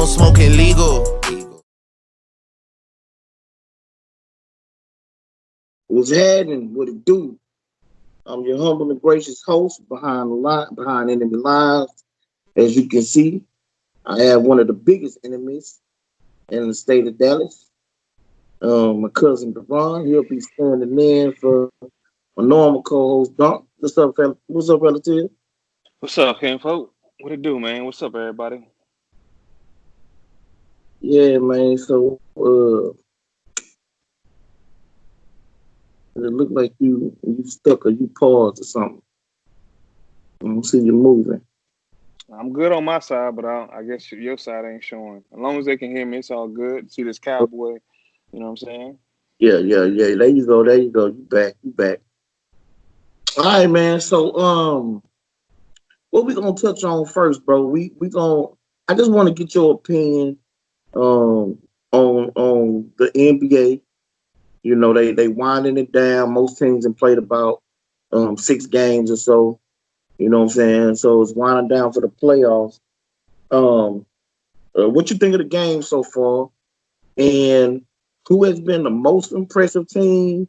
smoking legal. What's happening? What it do? I'm your humble and gracious host behind enemy lines. As you can see, I have one of the biggest enemies in the state of Dallas. My cousin Devon. He'll be standing in for my normal co-host Dunk. What's up, fella? What's up, relative? What's up, King Folk? What it do, man? What's up, everybody? Yeah, man. So it looked like you stuck or you paused or something. I don't see you moving. I'm good on my side, but I guess your side ain't showing. As long as they can hear me, it's all good. See this cowboy, you know what I'm saying? Yeah. There you go. You back. All right, man. So what we gonna touch on first, bro? We gonna. I just want to get your opinion on the NBA. You know, they winding it down. Most teams have played about 6 games or so. You know what I'm saying? So it's winding down for the playoffs. What you think of the game so far? And who has been the most impressive team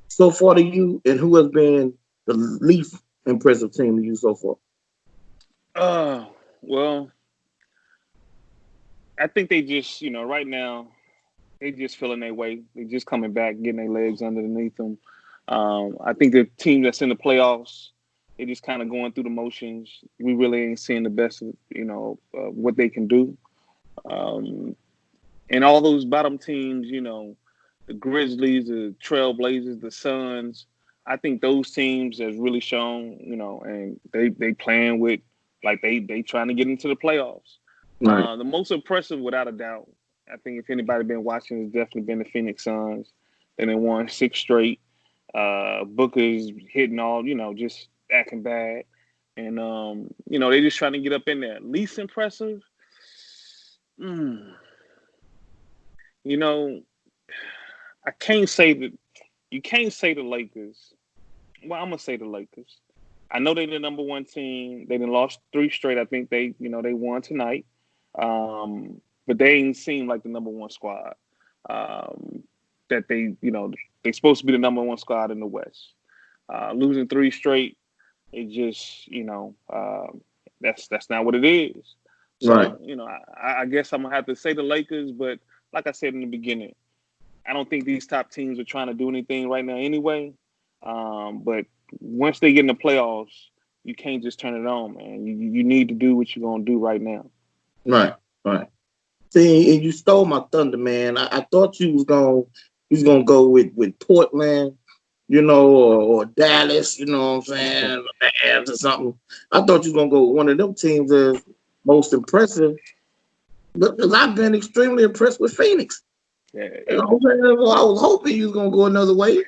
so far to you? And who has been the least impressive team to you so far? Well, I think they just, right now, they just feeling their way. They just coming back, getting their legs underneath them. I think the team that's in the playoffs, they just kind of going through the motions. We really ain't seeing the best of, what they can do. And all those bottom teams, the Grizzlies, the Trailblazers, the Suns, I think those teams has really shown, and they playing with, like they trying to get into the playoffs. Right. The most impressive, without a doubt, I think if anybody been watching, it's definitely been the Phoenix Suns. And they won 6 straight. Booker's hitting all, just acting bad. And, they just trying to get up in there. Least impressive? I can't say that. You can't say the Lakers. Well, I'm going to say the Lakers. I know they're the number one team. They done lost 3 straight. I think they won tonight. But they ain't seem like the number one squad. That they're supposed to be the number one squad in the West. Losing 3 straight, it just, that's not what it is. So, Right. I guess I'm going to have to say the Lakers, but like I said in the beginning, I don't think these top teams are trying to do anything right now anyway. But once they get in the playoffs, you can't just turn it on, man. You need to do what you're going to do right now. Right. See, and you stole my thunder, man. I thought you was gonna go with Portland, or Dallas, you know what I'm saying, or something. I thought you was gonna go with one of them teams as most impressive. Because I've been extremely impressed with Phoenix. Yeah. You know what I'm saying? Well, I was hoping you was gonna go another way.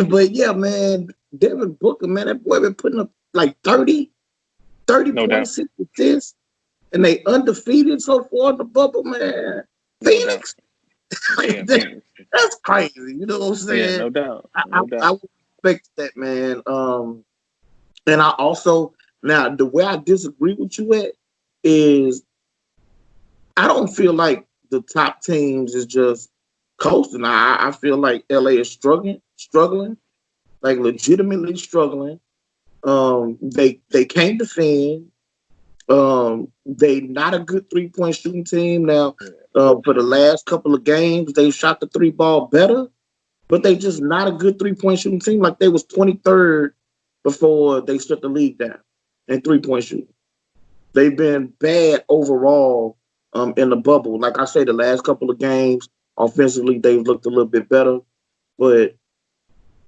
But yeah, man, Devin Booker, man, that boy been putting up like 30 No doubt. 26 assists. And they undefeated so far in the bubble, man. Phoenix? Yeah, Phoenix. That's crazy. You know what I'm saying? Yeah, no doubt. I would expect that, man. And I also, now, the way I disagree with you at is I don't feel like the top teams is just coasting. I feel like LA is struggling, like legitimately struggling. They can't defend. They not a good 3-point shooting team now. For the last couple of games, they shot the 3 ball better, but they just not a good 3-point shooting team. Like they was 23rd before they shut the league down in 3-point shooting. They've been bad overall in the bubble. Like I say, the last couple of games offensively they've looked a little bit better, but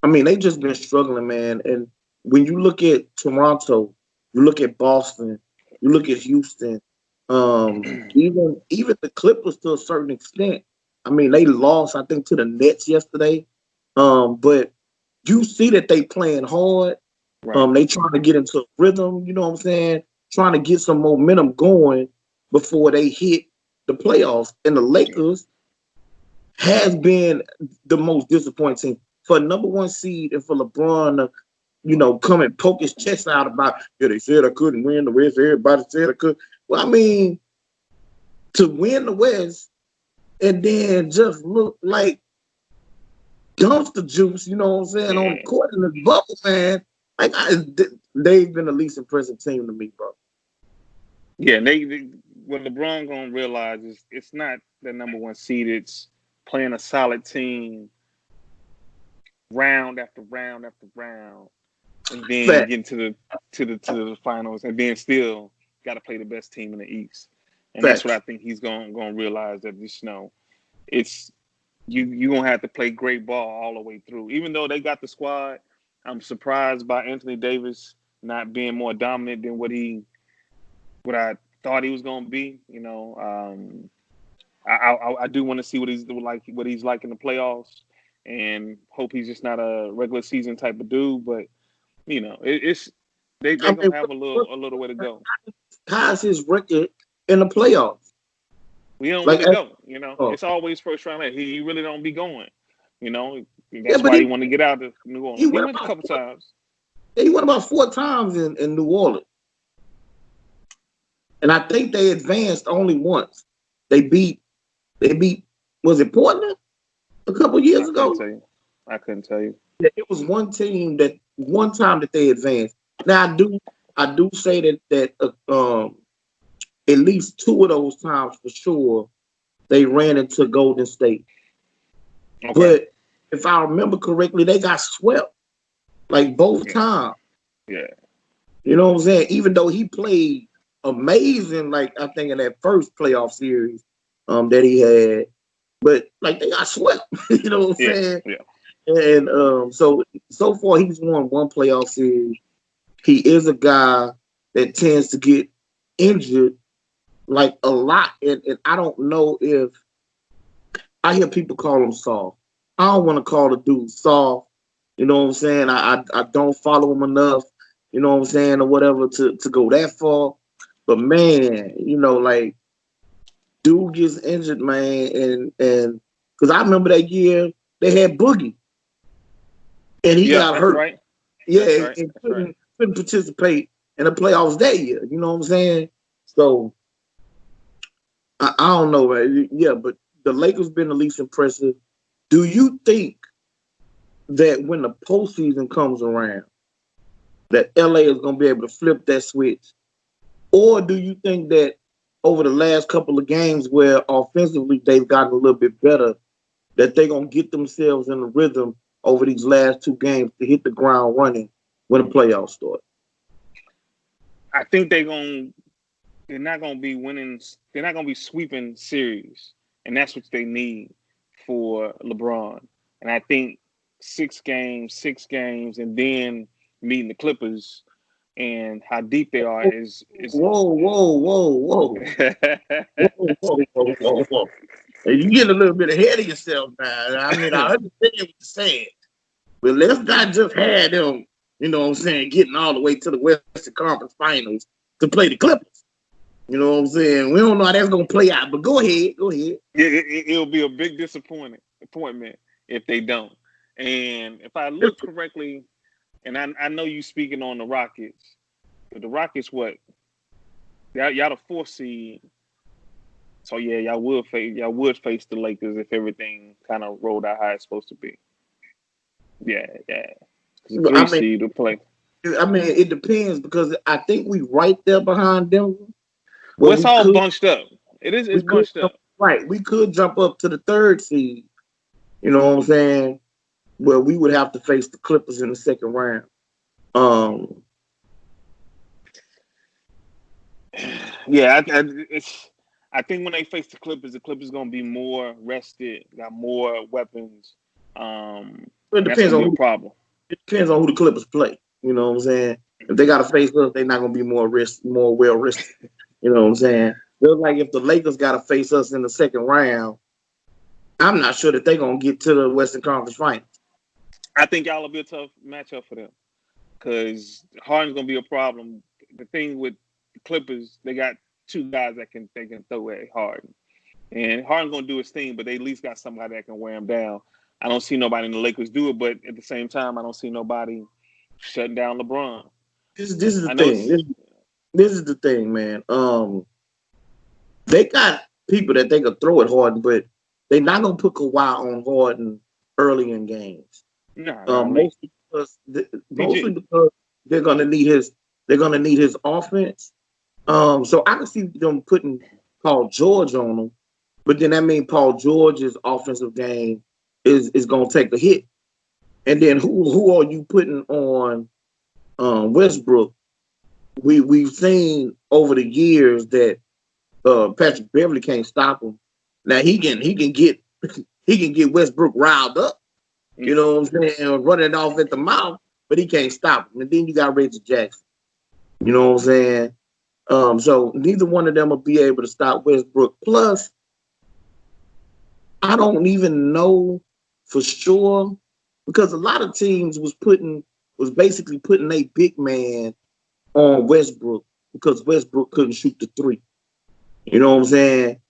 I mean they just been struggling, man. And when you look at Toronto, you look at Boston. You look at Houston, even the Clippers to a certain extent. I mean, they lost, I think, to the Nets yesterday. But you see that they playing hard. Right. They trying to get into a rhythm, you know what I'm saying? Trying to get some momentum going before they hit the playoffs. And the Lakers has been the most disappointing for a number one seed and for LeBron to come and poke his chest out about, they said I couldn't win. The rest everybody said I could. Well, I mean, to win the West and then just look like dumpster juice, you know what I'm saying, on the Yeah, court in the bubble, man. Like they've been the least impressive team to me, bro. yeah. What LeBron gonna realize is it's not the number one seed. It's playing a solid team round after round after round, and then Fact, getting to the finals, and then still got to play the best team in the East. And that's what facts. I think he's gonna realize, that this, it's you gonna have to play great ball all the way through. Even though they got the squad, I'm surprised by Anthony Davis not being more dominant than what I thought he was gonna be. I do want to see what he's like in the playoffs, and hope he's just not a regular season type of dude. But it's they I gonna mean, have a little way to go. how's his record in the playoffs? We don't Like, really go. oh, It's always first round. He really don't be going. You know, yeah, that's but why he want to get out of New he Orleans. He went went a about couple times. he went about 4 times in New Orleans, and I think they advanced only once. They beat they beat was it Portland a couple I years couldn't ago? tell you. I couldn't tell you. Yeah, it was one team that one time that they advanced. Now I do say that at least 2 of those times for sure they ran into Golden State. Okay. But if I remember correctly, they got swept like both Yeah. times. Yeah. You know what I'm saying? Even though he played amazing, like I think in that first playoff series that he had, but like they got swept. You know what I'm Yeah. saying? Yeah. And so far he's won one playoff series. He is a guy that tends to get injured like a lot, and I don't know if I hear people call him soft. I don't want to call the dude soft. You know what I'm saying? I don't follow him enough. You know what I'm saying, or whatever to go that far. But man, like dude gets injured, man, and because I remember that year they had Boogie and he Yeah. got That's hurt. right. Yeah, That's right. and That's right. couldn't participate in the playoffs that year. You know what I'm saying? So I don't know, man. Yeah, but the Lakers been the least impressive. Do you think that when the postseason comes around, that LA is going to be able to flip that switch? Or do you think that over the last couple of games where offensively they've gotten a little bit better, that they're going to get themselves in a rhythm over these last 2 games to hit the ground running when the playoffs start? I think they're not gonna be winning. They're not gonna be sweeping series, and that's what they need for LeBron. And I think six games, and then meeting the Clippers and how deep they are is. Whoa, whoa, whoa, whoa. Whoa, whoa, whoa, whoa, whoa. You get a little bit ahead of yourself now. I mean, I understand what you're saying, but let's not just have them, you know what I'm saying, getting all the way to the Western Conference Finals to play the Clippers. You know what I'm saying? We don't know how that's going to play out, but go ahead. Go ahead. It'll be a big disappointment if they don't. And if I look correctly, and I know you speaking on the Rockets, but the Rockets, what? Y'all the 4th seed. So yeah, y'all would face the Lakers if everything kind of rolled out how it's supposed to be. Yeah, yeah. Because the I three mean, seed will play. it depends because I think we right there behind Denver where Well, it's all bunched up. we It's could bunched up. right. We could jump up to the 3rd seed. You know what I'm saying? Where we would have to face the Clippers in the second round. Um, Yeah, I think when they face the Clippers gonna be more rested, got more weapons. it And that's depends gonna on be a who problem. the Clippers play. You know what I'm saying? If they got to face us, they're not gonna be more well rested. You know what I'm saying? Just like if the Lakers got to face us in the second round, I'm not sure that they're gonna get to the Western Conference Finals. I think y'all will be a tough matchup for them because Harden's gonna be a problem. The thing with the Clippers, they got 2 guys that they can throw at Harden, and Harden's gonna do his thing, but they at least got somebody that can wear him down. I don't see nobody in the Lakers do it, but at the same time, I don't see nobody shutting down LeBron. This is the I know thing. it's This is the thing, man. They got people that they could throw at Harden, but they're not gonna put Kawhi on Harden early in games. No, Mostly PG. because they're gonna need his offense. So I can see them putting Paul George on him, but then that means Paul George's offensive game is gonna take a hit. And then who are you putting on Westbrook? We've seen over the years that Patrick Beverly can't stop him. Now he can get he can get Westbrook riled up, you know what I'm saying, running off at the mouth, but he can't stop him. And then you got Reggie Jackson, you know what I'm saying. So neither one of them will be able to stop Westbrook. Plus, I don't even know for sure because a lot of teams was basically putting a big man on Westbrook because Westbrook couldn't shoot the three. You know what I'm saying?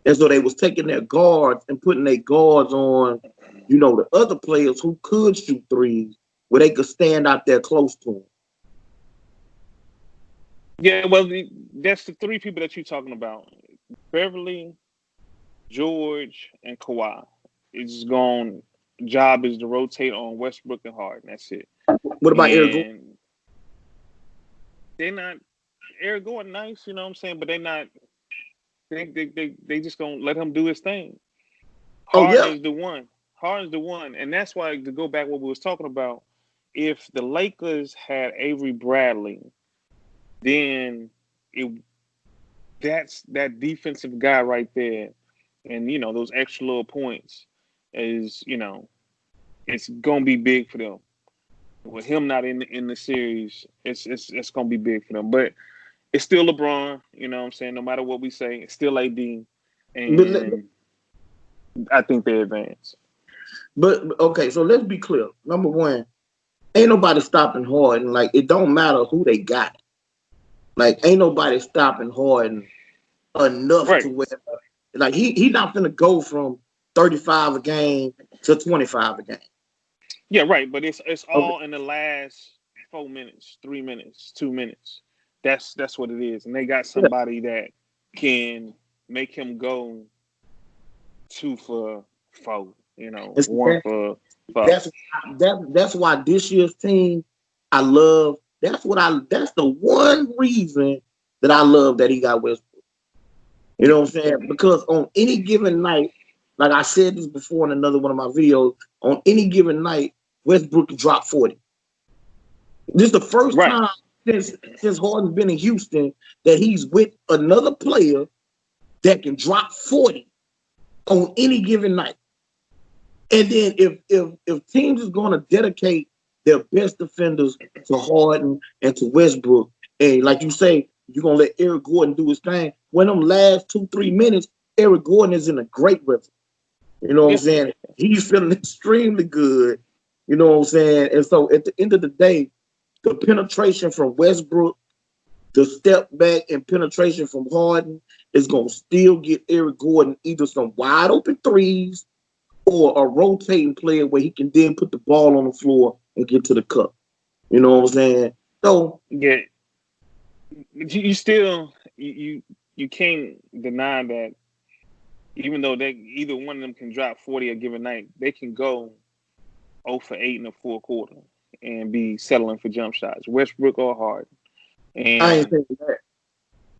And so they was taking their guards and putting their guards on, the other players who could shoot threes where they could stand out there close to him. Yeah, well, that's the three people that you're talking about: Beverly, George, and Kawhi. It's gone. Job is to rotate on Westbrook and Harden. That's it. What about Eric Gordon? They're not. Eric Gordon, nice, you know what I'm saying, but they're not. They just gonna let him do his thing. Harden is the one. Harden's the one, and that's why, to go back what we was talking about, if the Lakers had Avery Bradley, then that's that defensive guy right there, and those extra little points is it's gonna be big for them. With him not in the series, it's gonna be big for them. But it's still LeBron, you know what I'm saying? No matter what we say, it's still AD. And I think they advance. But okay, so let's be clear. Number one, ain't nobody stopping Harden. Like, it don't matter who they got. Like, ain't nobody stopping Harden enough to where, like, he not gonna go from 35 a game to 25 a game. Yeah, right. But it's all in the last 4 minutes, 3 minutes, 2 minutes. That's what it is. And they got somebody that can make him go 2 for 4. 1 for 5. That's why this year's team, I love. That's the one reason that I love that he got Westbrook. You know what I'm saying? Because on any given night, like I said this before in another one of my videos, on any given night, Westbrook can drop 40. This is the first time since Harden's been in Houston that he's with another player that can drop 40 on any given night. And then if teams is going to dedicate their best defenders to Harden and to Westbrook, and like you say, you're going to let Eric Gordon do his thing, when them last 2-3 minutes, Eric Gordon is in a great rhythm. You know what I'm saying? He's feeling extremely good. You know what I'm saying? And so at the end of the day, the penetration from Westbrook, the step back and penetration from Harden is going to still get Eric Gordon either some wide open threes or a rotating player where he can then put the ball on the floor and get to the cup. You know what I'm saying? So yeah, you still you can't deny that even though either one of them can drop 40 a given night, they can go 0 for 8 in the fourth quarter and be settling for jump shots, Westbrook or Harden. And I ain't seen that.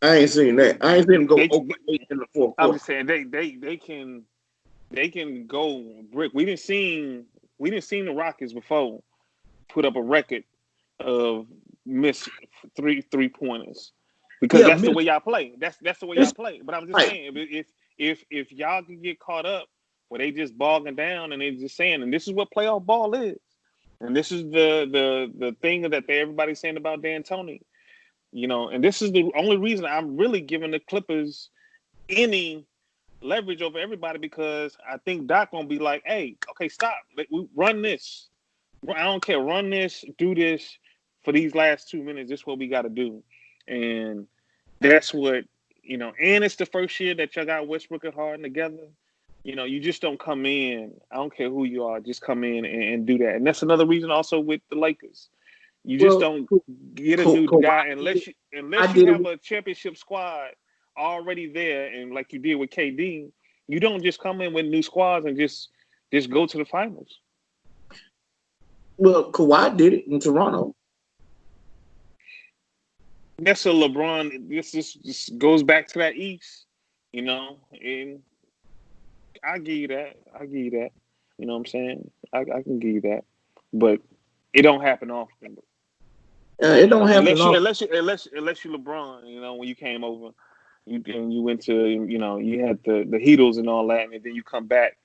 I ain't seen them go 0 for 8 in the fourth quarter. I'm just saying they can go brick. We didn't see the Rockets before put up a record of missed three pointers because that's the way y'all play. That's the way y'all play. But I'm just saying, if y'all can get caught up where they just bogging down and they just saying, and this is what playoff ball is, and this is the thing that everybody's saying about D'Antoni, and this is the only reason I'm really giving the Clippers any leverage over everybody, because I think Doc gonna be like, hey, okay, stop. We run this. I don't care. Run this. Do this for these last 2 minutes. This is what we got to do, and that's what And it's the first year that y'all got Westbrook and Harden together. You just don't come in. I don't care who you are. Just come in and do that. And that's another reason also with the Lakers. You just don't get a new guy unless you have a championship squad already there, and like you did with KD, you don't just come in with new squads and just go to the finals. Well, Kawhi did it in Toronto. That's a LeBron. This just goes back to that East, and I give you that. You know what I'm saying? I can give you that, but it don't happen often. It don't happen Unless you often. LeBron, when you came over, you went to, you had the Heatles and all that, and then you come back,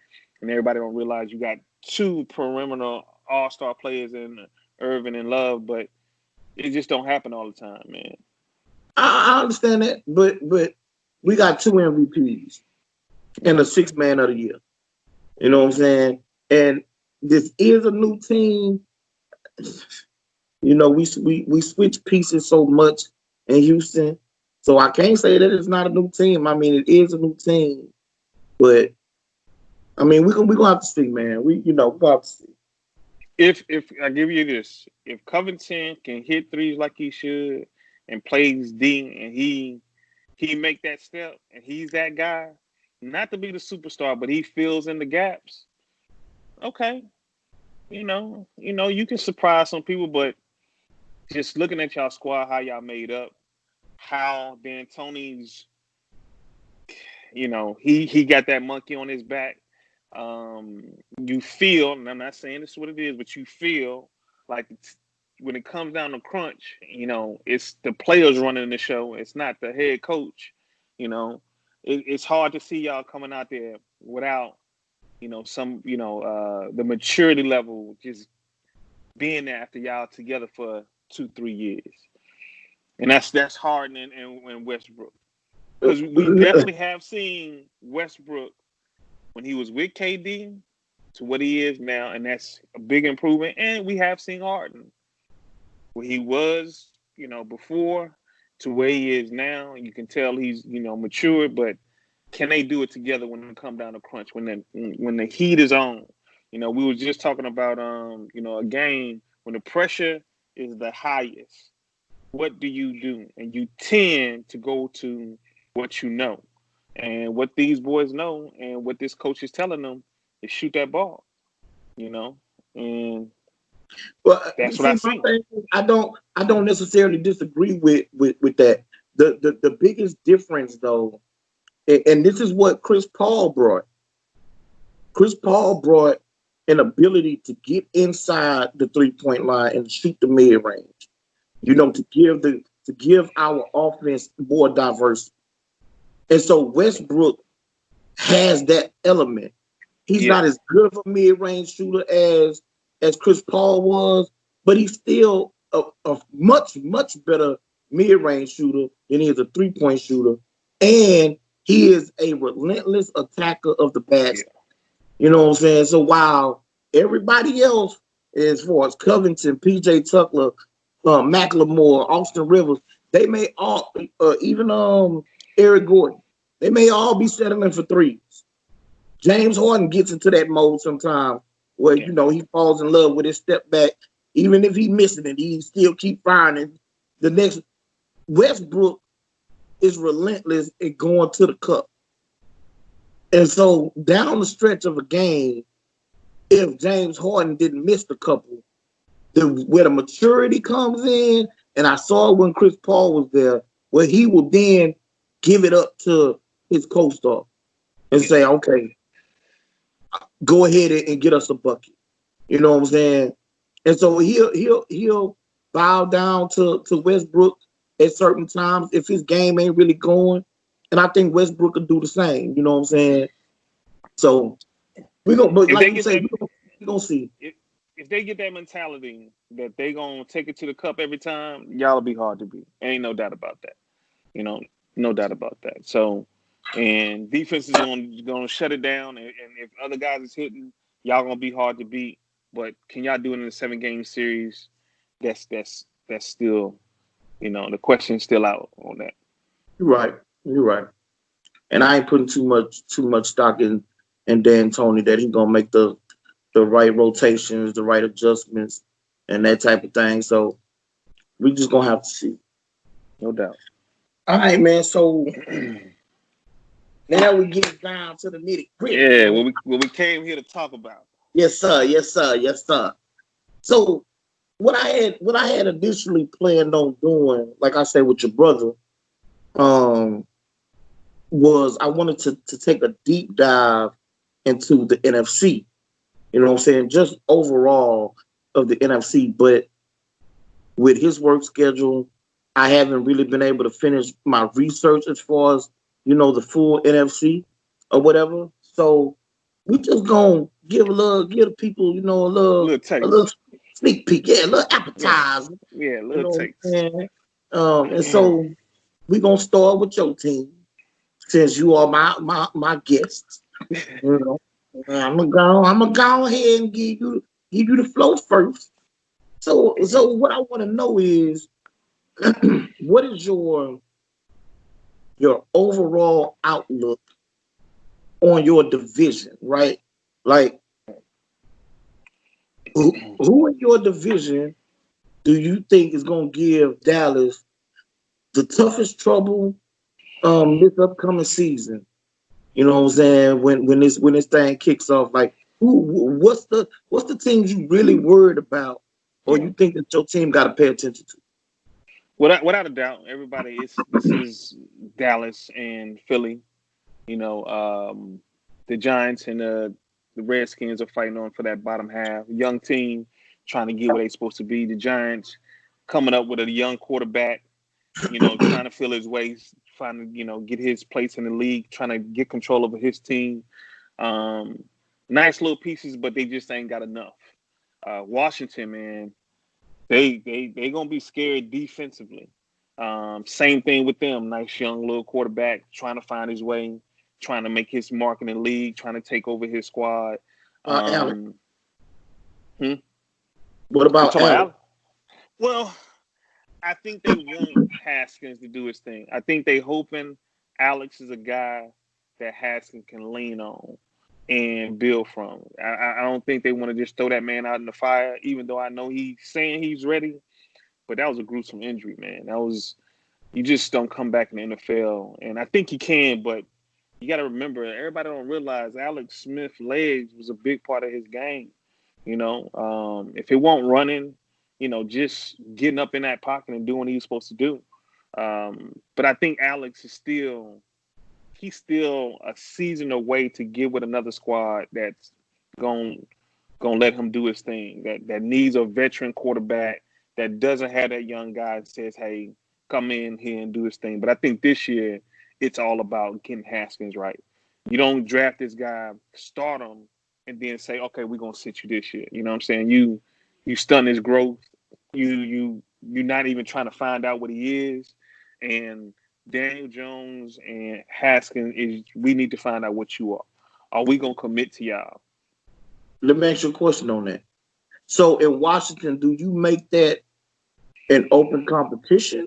and everybody don't realize you got two perimeter all-star players in Irving and Love, but it just don't happen all the time, man. I understand that, but we got 2 MVPs and a 6th man of the year. You know what I'm saying? And this is a new team. We switch pieces so much in Houston, so I can't say that it's not a new team. I mean, it is a new team, but I mean, we gonna have to see, man. We gonna have to see. If I give you this, if Covington can hit threes like he should and plays D, and he make that step, and he's that guy, not to be the superstar, but he fills in the gaps. Okay, you can surprise some people, but just looking at y'all squad, how y'all made up, how D'Antoni's, he got that monkey on his back. You feel, and I'm not saying this is what it is, but you feel like when it comes down to crunch, it's the players running the show. It's not the head coach. It's hard to see y'all coming out there without, the maturity level just being there after y'all together for 2-3 years. And that's Harden and Westbrook. Because we definitely have seen Westbrook when he was with KD to what he is now, and that's a big improvement. And we have seen Harden where he was, before to where he is now. You can tell he's, matured, but can they do it together when it come down to crunch, when the heat is on? We were just talking about, a game when the pressure is the highest. What do you do? And you tend to go to what you know. And what these boys know and what this coach is telling them is shoot that ball, and Well, that's what I see, my see. thing is, I don't necessarily disagree with that. The biggest difference, though, and this is what Chris Paul brought. Chris Paul brought an ability to get inside the 3-point line and shoot the mid range. To give our offense more diversity. And so Westbrook has that element. He's not as good of a mid-range shooter as Chris Paul was, but he's still a much, much better mid-range shooter than he is a 3-point shooter. And he is a relentless attacker of the basket. You know what I'm saying? So while everybody else, as far as Covington, PJ Tucker, McLemore, Austin Rivers, they may all, even Eric Gordon, they may all be settling for threes. James Harden gets into that mode sometimes where, he falls in love with his step back. Even if he's missing it, he still keep firing it. The next, Westbrook is relentless in going to the cup. And so down the stretch of a game, if James Harden didn't miss the couple, where the maturity comes in, and I saw when Chris Paul was there, where he will then give it up to his co-star and say, okay, go ahead and get us a bucket. You know what I'm saying? And so he'll bow down to Westbrook at certain times if his game ain't really going. And I think Westbrook will do the same. You know what I'm saying? So we're gonna, but like you say, we're gonna see. If they get that mentality that they gonna take it to the cup every time, y'all'll be hard to beat. Ain't no doubt about that. No doubt about that. So, and defense is gonna shut it down, and if other guys is hitting, y'all gonna be hard to beat. But can y'all do it in a 7-game series? That's still, the question's still out on that. You're right. And I ain't putting too much stock in D'Antoni that he's gonna make the right rotations, the right adjustments, and that type of thing. So we just gonna have to see. No doubt. All right, man. So now we get down to the nitty gritty. Yeah, what we came here to talk about. Yes, sir. Yes, sir. Yes, sir. So what I had initially planned on doing, like I said with your brother, um, was I wanted to take a deep dive into the NFC. You know what I'm saying? Just overall of the NFC, but with his work schedule, I haven't really been able to finish my research as far as the full NFC or whatever. So we just gonna give the people Little a little taste. sneak peek, yeah, a little Yeah, appetizer. yeah, You little know what I'm taste. saying? And so we gonna start with your team since you are my guest. You know, I'm gonna go ahead and give you the flow first. So what I want to know is what is your overall outlook on your division, right? Like who in your division do you think is gonna give Dallas the toughest trouble this upcoming season? You know what I'm saying? When this thing kicks off, like what's the teams you really worried about, or you think that your team got to pay attention to? Without a doubt, everybody is this is Dallas and Philly. You know, the Giants and the Redskins are fighting on for that bottom half. Young team trying to get where they're supposed to be. The Giants coming up with a young quarterback, trying to feel his way, trying to, get his place in the league, trying to get control over his team. Um, nice little pieces, but they just ain't got enough. Washington, man, they gonna be scared defensively. Same thing with them. Nice young little quarterback trying to find his way, trying to make his mark in the league, trying to take over his squad. Alex, Hmm? what You about talking about Alex? Allen? Well, I think they want Haskins to do his thing. I think they hoping Alex is a guy that Haskins can lean on and build from. I don't think they want to just throw that man out in the fire, even though I know he's saying he's ready. But that was a gruesome injury, man. That was you just don't come back in the NFL, and I think he can, but you got to remember, everybody don't realize Alex Smith's legs was a big part of his game. If it won't running, just getting up in that pocket and doing what he's supposed to do. But I think Alex is he's still a season away to get with another squad that's going gonna let him do his thing. That needs a veteran quarterback that doesn't have that young guy that says, "Hey, come in here and do his thing." But I think this year it's all about getting Haskins right. You don't draft this guy, start him, and then say, "Okay, we're gonna sit you this year." You know what I'm saying? You stun his growth. You're not even trying to find out what he is. And Daniel Jones and Haskins is we need to find out what you are. Are we gonna commit to y'all? Let me ask you a question on that. So in Washington, do you make that an open competition,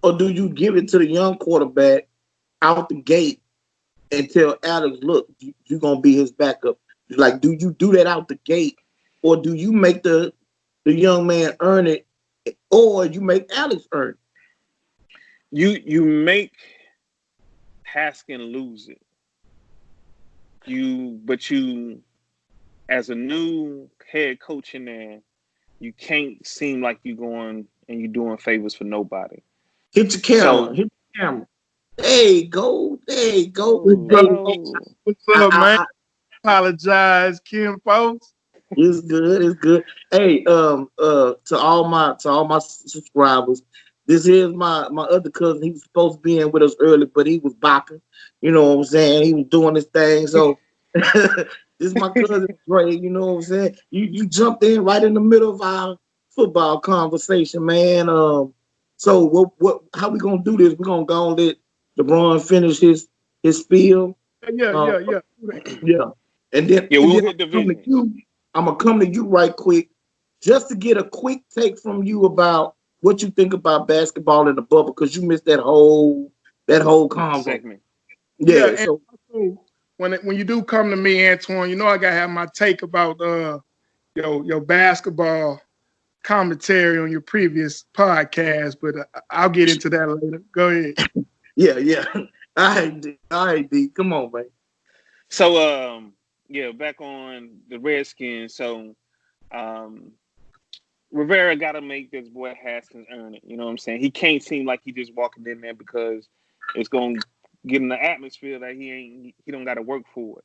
or do you give it to the young quarterback out the gate and tell Alex, look, you're gonna be his backup? Like, do you do that out the gate, or do you make the young man earn it, or you make Alex earn it? You make Haskins lose it. But you as a new head coach in there, you can't seem like you're going and you're doing favors for nobody. Hit your camera, So, hit your camera. There you go, there you go. oh Hey, no, What's I, up, I, man? I, Apologize, Kim, folks. it's good, it's good. Hey, to all my subscribers, this is my other cousin. He was supposed to be in with us early, but he was bopping. You know what I'm saying? He was doing his thing. So this is my cousin Dre. You know what I'm saying? You jumped in right in the middle of our football conversation, man. So what? How we gonna do this? We're gonna go and let LeBron finish his spiel. Yeah, Uh, yeah, yeah. yeah, and then yeah, and we'll then hit come to divisions. you. I'm gonna come to you right quick, just to get a quick take from you about what you think about basketball in the bubble, because you missed that whole convo. Segment. Yeah, Yeah. and So also, when you do come to me, Antoine, you know I gotta have my take about your basketball commentary on your previous podcast, but I'll get into that later. Go ahead. Yeah. All right, D. Come on, man. So, back on the Redskins. So, um, Rivera got to make this boy Haskins earn it. You know what I'm saying? He can't seem like he just walking in there because it's going to get in the atmosphere that he don't got to work for it.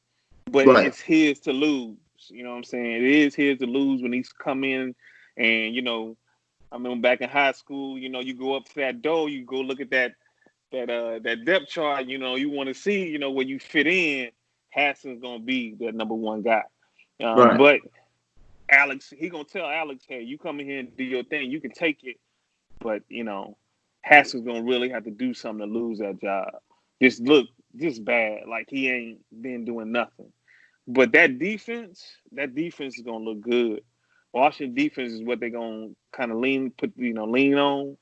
But Right. it's his to lose. You know what I'm saying? It is his to lose when he's come in and, I remember back in high school, you go up to that door, you go look at that depth chart, you want to see, where you fit in. Haskins going to be that number one guy. Right. But Alex, he gonna tell Alex, hey, you come in here and do your thing. You can take it, but Haskins gonna really have to do something to lose that job. Just bad. Like he ain't been doing nothing. But that defense is gonna look good. Washington defense is what they're gonna kind of lean on.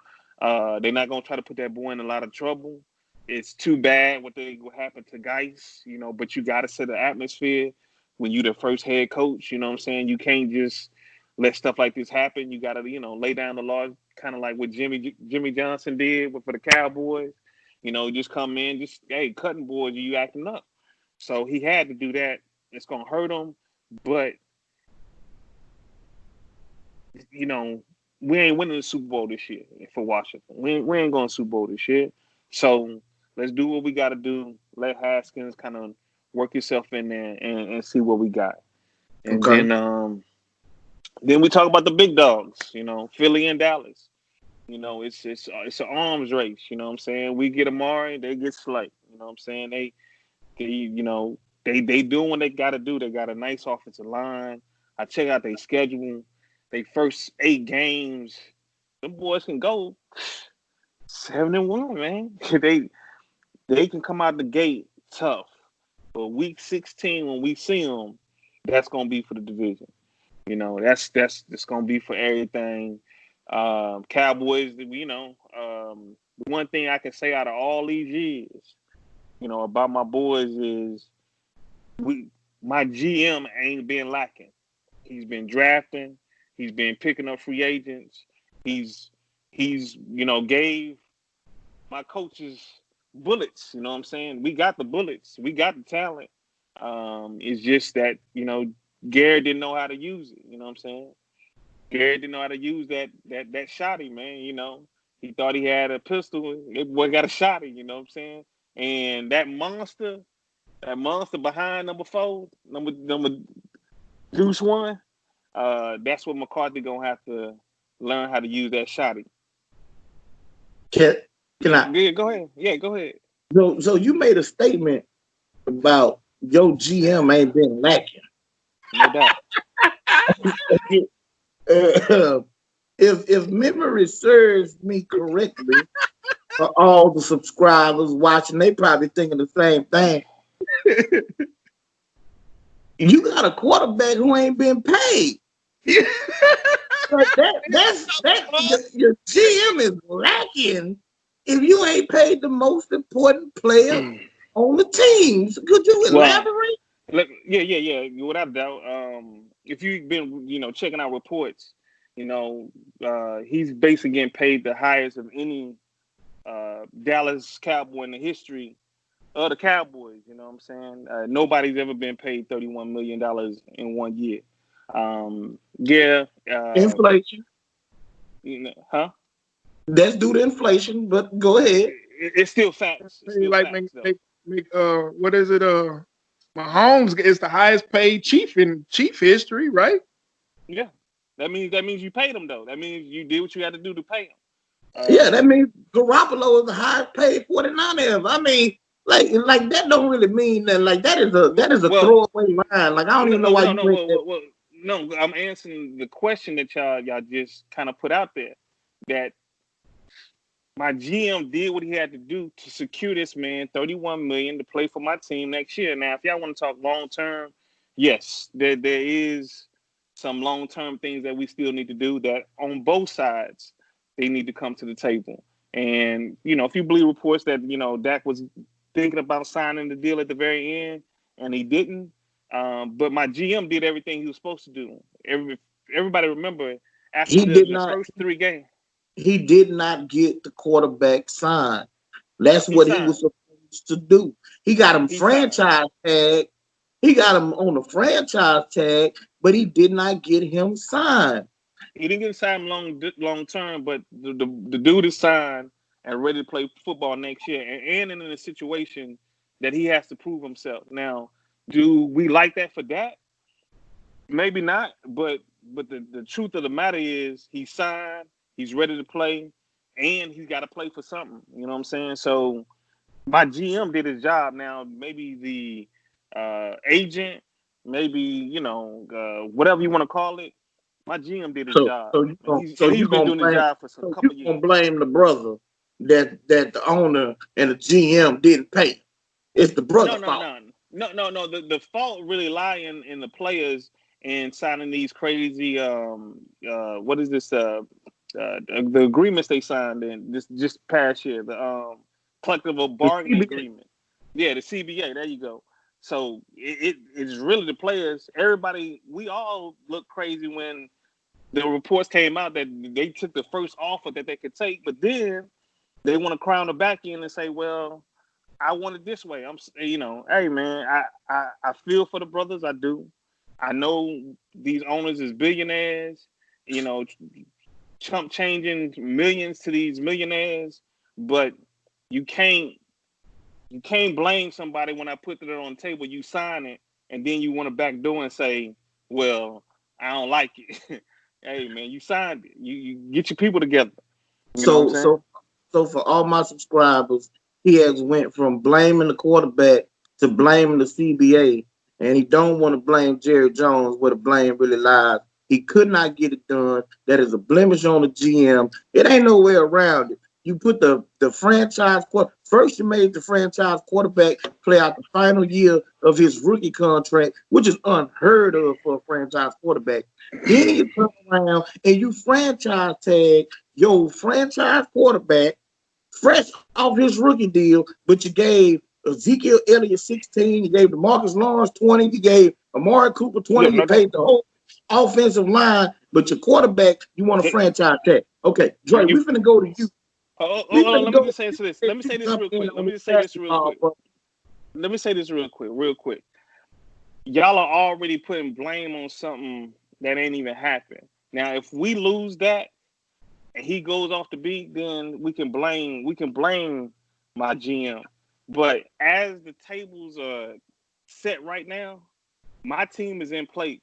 They're not gonna try to put that boy in a lot of trouble. It's too bad what happened to Geis, but you gotta set the atmosphere when you the first head coach, you know what I'm saying? You can't just let stuff like this happen. You gotta, lay down the law, kind of like what Jimmy Johnson did for the Cowboys. Just come in, hey, cutting boards, you acting up. So he had to do that. It's gonna hurt him, but we ain't winning the Super Bowl this year for Washington. We ain't going to Super Bowl this year. So let's do what we got to do. Let Haskins kind of work himself in there and see what we got. And Okay. then we talk about the big dogs, Philly and Dallas. It's an arms race. You know what I'm saying? We get Amari, they get Slay. You know what I'm saying? They doing what they got to do. They got a nice offensive line. I check out their schedule. They first 8 games, the boys can go 7-1, man. They can come out the gate tough. But week 16, when we see them, that's gonna be for the division. That's gonna be for everything. Cowboys, the one thing I can say out of all these years, about my boys is my GM ain't been lacking. He's been drafting. He's been picking up free agents. He's gave my coaches bullets. You know what I'm saying? We got the bullets. We got the talent. It's just that, Garrett didn't know how to use it. You know what I'm saying? Garrett didn't know how to use that shotty, man. He thought he had a pistol. That boy got a shotty, you know what I'm saying? And that monster behind number 4, number Deuce 1, that's what McCarthy gonna have to learn how to use that shotty. Can I? Yeah, go ahead. Yeah, go ahead. So you made a statement about your GM ain't been lacking. No doubt. If memory serves me correctly, for all the subscribers watching, they probably thinking the same thing. You got a quarterback who ain't been paid. Your GM is lacking if you ain't paid the most important player on the team. Could you elaborate? Yeah. Without doubt. If you've been, checking out reports, he's basically getting paid the highest of any Dallas Cowboy in the history of the Cowboys. You know what I'm saying? Nobody's ever been paid $31 million in 1 year. Inflation. Huh? That's due to inflation, but go ahead. It's still facts. It's still facts, what is it? Mahomes is the highest paid Chief in Chief history, right? Yeah, that means you paid him though. That means you did what you had to do to pay him. Yeah, that means Garoppolo is the highest paid 49ers. I mean, like that don't really mean that. Like that is a throwaway line. Like I don't even know why No, I'm answering the question that y'all just kind of put out there. That my GM did what he had to do to secure this man $31 million to play for my team next year. Now, if y'all want to talk long term, yes, there is some long term things that we still need to do. That on both sides, they need to come to the table. And if you believe reports that Dak was thinking about signing the deal at the very end, and he didn't. But my GM did everything he was supposed to do. Everybody remember after the first 3 games. He did not get the quarterback signed. That's He what he was signed. supposed to do. He got him He signed. franchise tag. He got him on the franchise tag, but he did not get him signed. He didn't get signed long term, but the dude is signed and ready to play football next year, and in a situation that he has to prove himself. Now, do we like that for that? Maybe not, but the truth of the matter is he's signed, he's ready to play, and he's got to play for something. You know what I'm saying? So my GM did his job. Now maybe the agent, maybe whatever you want to call it. My GM did his So job, so you and gonna he's been doing the job for a couple of years. blame the brother that the owner and the GM didn't pay. It's the No, brother no, fault. no, no. The fault really lie in the players and signing these crazy what is this the agreements they signed in this just past year, the collective The bargaining CBA. agreement. Yeah, the CBA. There you go. So it's really the players. Everybody, we all look crazy when the reports came out that they took the first offer that they could take, but then they want to crown the back end and say, well, I want it this way. Hey man, I feel for the brothers. I do. I know these owners is billionaires, chump changing millions to these millionaires, but you can't blame somebody when I put it on the table. You sign it, and then you want to backdoor and say, well, I don't like it. Hey man, you signed it. You get your people together. You know what I'm So saying? so so for all my subscribers, he has went from blaming the quarterback to blaming the CBA, and he don't want to blame Jerry Jones where the blame really lies. He could not get it done. That is a blemish on the GM. It ain't no way around it. You put the franchise first. You made the franchise quarterback play out the final year of his rookie contract, which is unheard of for a franchise quarterback. Then you turn around and you franchise tag your franchise quarterback fresh off his rookie deal, but you gave Ezekiel Elliott 16, you gave DeMarcus Lawrence 20, you gave Amari Cooper 20, Look, you no, paid the whole offensive line, but your quarterback, you want a franchise tag. Okay, Dre, you we finna go to you. hold We on. finna Let me go just say this. to Let me you say this jump real in quick. Let on me the just say this real basketball, quick. bro. Let me say this real quick. Y'all are already putting blame on something that ain't even happened. Now, if we lose that and he goes off the beat, then we can blame my GM. But as the tables are set right now, my team is in place.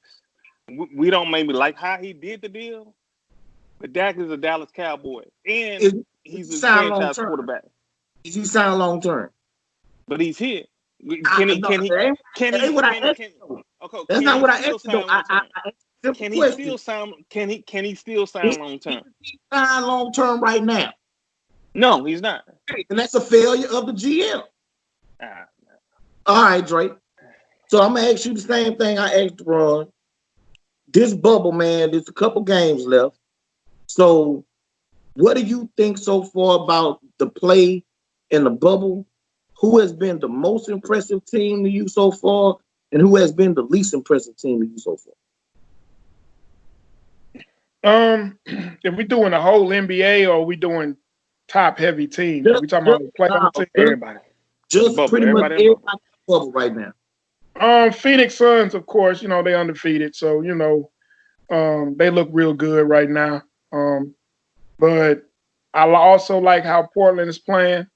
We don't maybe like how he did the deal, but Dak is a Dallas Cowboy, and Is he's he a signed long franchise term? quarterback. Is he signed long term? But he's here. I, Can he? no, Can he? Can that ain't he? what I Can asked can? you. Okay. That's Can not he what I still asked you though. sign long term? I asked a simple Can he question. still sign? Can he still sign Is long term? he signed long term right now? No, he's not. And that's a failure of the GM. Ah, All right, Drake. So I'm gonna ask you the same thing I asked Ron. This bubble, man, there's a couple games left. So what do you think so far about the play in the bubble? Who has been the most impressive team to you so far? And who has been the least impressive team to you so far? If we're doing the whole NBA or we doing top heavy teams, are Just, we talking just, about playoff teams? everybody. The just bubble. pretty much Everybody in the everybody bubble. in the bubble right now. Phoenix Suns, of course, they undefeated, so they look real good right now. But I also like how Portland is playing.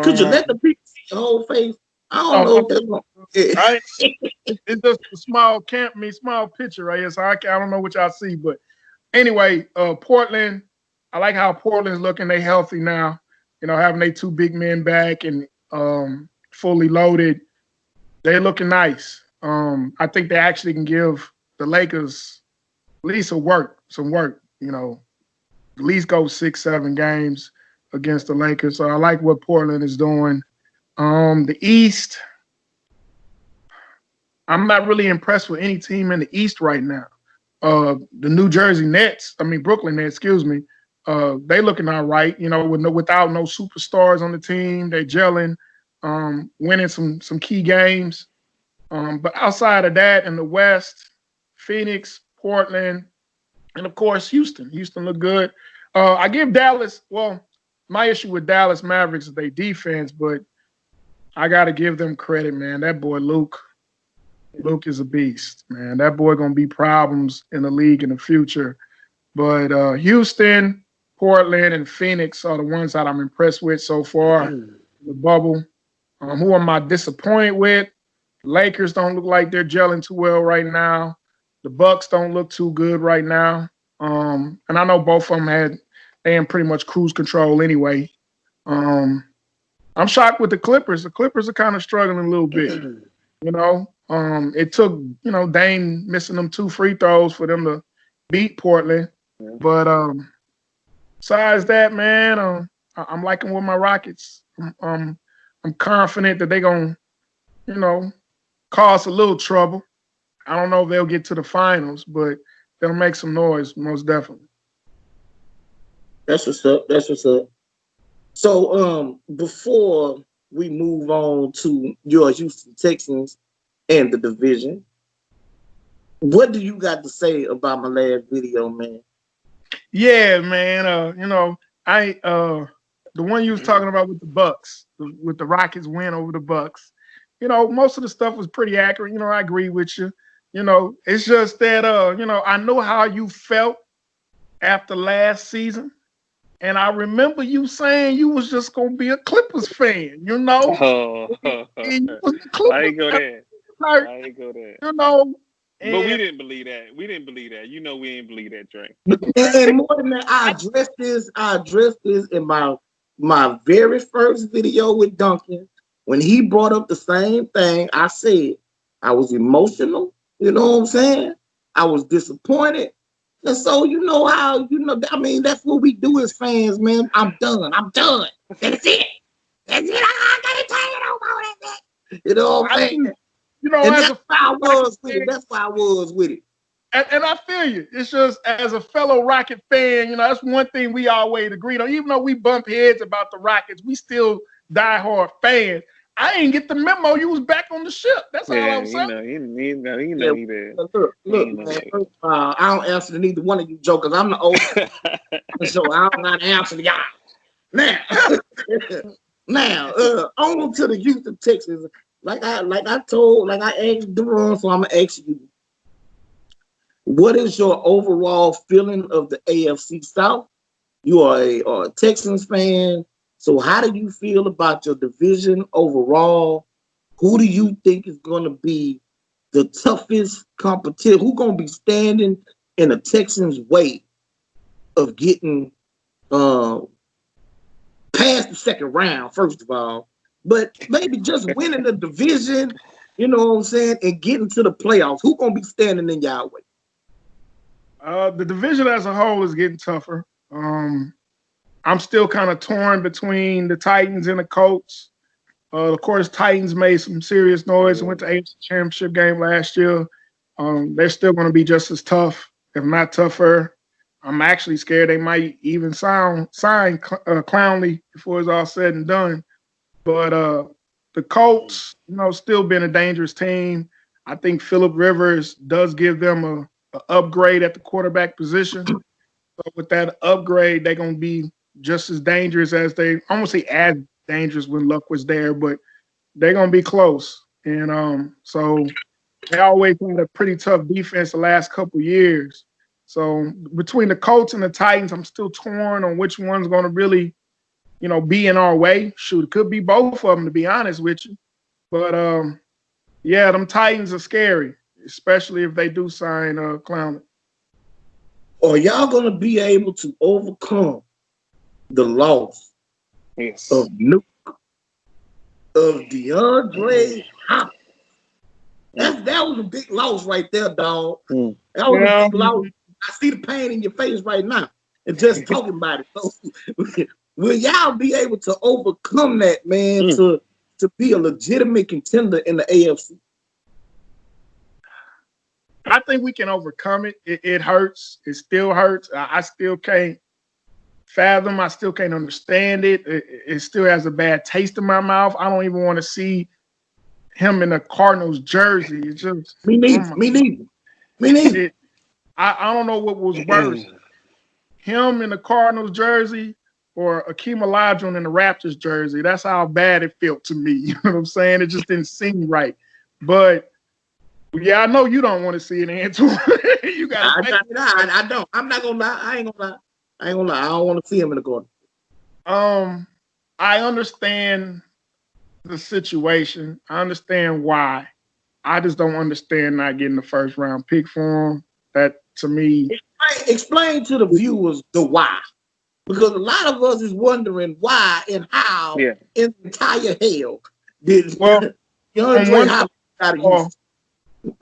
Could you let the Um, people see your whole face? I don't know um, if that's going I, it's just a small picture right here, so I don't know what y'all see. But anyway, Portland, I like how Portland's looking. They healthy now, having they two big men back and fully loaded. They're looking nice. I think they actually can give the Lakers at least some work, at least go 6-7 games against the Lakers. So I like what Portland is doing. The East, I'm not really impressed with any team in the East right now. The Brooklyn Nets, excuse me. They looking all right, without no superstars on the team. They gelling, winning some key games. But outside of that, in the West, Phoenix, Portland, and of course Houston. Houston look good. I give Dallas. Well, my issue with Dallas Mavericks is their defense, but I got to give them credit, man. That boy Luke is a beast, man. That boy gonna be problems in the league in the future. But Houston, Portland, and Phoenix are the ones that I'm impressed with so far in the bubble. Who am I disappointed with? Lakers don't look like they're gelling too well right now. The Bucks don't look too good right now. And I know both of them they in pretty much cruise control anyway. I'm shocked with the Clippers. The Clippers are kind of struggling a little bit. You know, it took, Dame missing them 2 free throws for them to beat Portland. But besides that, man, I'm liking with my Rockets. I'm confident that they're going to, cause a little trouble. I don't know if they'll get to the finals, but they'll make some noise, most definitely. That's what's up. That's what's up. So before we move on to your Houston Texans and the division, what do you got to say about my last video, man? Yeah, man. The one you was talking about with the Bucks, with the Rockets win over the Bucks. Most of the stuff was pretty accurate. I agree with you. It's just that I know how you felt after last season. And I remember you saying you was just gonna be a Clippers fan, Oh, And you was a I ain't go there. Like, I ain't go there. And But we didn't believe that. We didn't believe that. We didn't believe that, Drake. And more than that, I addressed this in my very first video with Duncan. When he brought up the same thing, I said I was emotional. You know what I'm saying? I was disappointed. And so that's what we do as fans, man. I'm done. That's it. I can't tell you no more than that. You know what I'm saying? That's why I was with it. And I feel you. It's just as a fellow Rocket fan, that's one thing we always agreed on. Even though we bump heads about the Rockets, we still diehard fans. I ain't get the memo. You was back on the ship. That's all I'm saying. He did. Look, man. I don't answer to neither one of you jokers. I'm the oldest, so I'm not answering y'all. Now, on to the Houston Texans. Like I asked Duran, so I'm gonna ask you. What is your overall feeling of the AFC South? You are a Texans fan. So how do you feel about your division overall? Who do you think is going to be the toughest competition? Who's going to be standing in the Texans' way of getting past the second round, first of all, but maybe just winning the division, you know what I'm saying, and getting to the playoffs? Who's going to be standing in your way? The division as a whole is getting tougher. I'm still kind of torn between the Titans and the Colts. Of course, Titans made some serious noise and went to AFC Championship game last year. They're still going to be just as tough, if not tougher. I'm actually scared they might even sign Clowney before it's all said and done. But the Colts, still been a dangerous team. I think Phillip Rivers does give them a upgrade at the quarterback position. So with that upgrade, they're going to be just as dangerous as I won't say as dangerous when Luck was there, but they're going to be close. And so they always had a pretty tough defense the last couple years. So between the Colts and the Titans, I'm still torn on which one's going to really, be in our way. Shoot, it could be both of them, to be honest with you. But, them Titans are scary, especially if they do sign Clowney. Are y'all going to be able to overcome the loss of Nuke, of DeAndre Hopkins? That was a big loss right there, dog. That was a big loss. I see the pain in your face right now and just talking about it. So, will y'all be able to overcome that, man, to be a legitimate contender in the AFC? I think we can overcome it. It hurts. It still hurts. I still can't fathom. I still can't understand it. It still has a bad taste in my mouth. I don't even want to see him in a Cardinals jersey. It's just me neither. I don't know what was worse, him in the Cardinals jersey or Akeem Olajuwon in the Raptors jersey. That's how bad it felt to me. You know what I'm saying? It just didn't seem right. But yeah, I know you don't want to see it, Antoine. You got to. I don't. I'm not gonna lie. I ain't gonna lie. I don't want to see him in the corner. I understand the situation. I understand why. I just don't understand not getting the first round pick for him. That to me. Explain to the viewers the why. Because a lot of us is wondering why and how in the entire hell did DeAndre Hopkins out of Houston.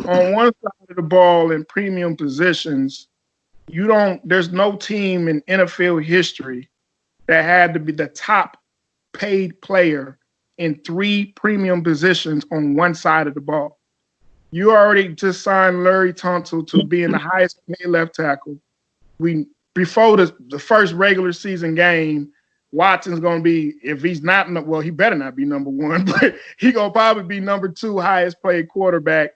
On one side of the ball in premium positions, there's no team in NFL history that had to be the top paid player in 3 premium positions on one side of the ball. You already just signed Larry Tunsil to being the highest paid left tackle. Before the first regular season game, Watson's going to be, if he's not, well, he better not be number 1, but he going to probably be number 2 highest paid quarterback.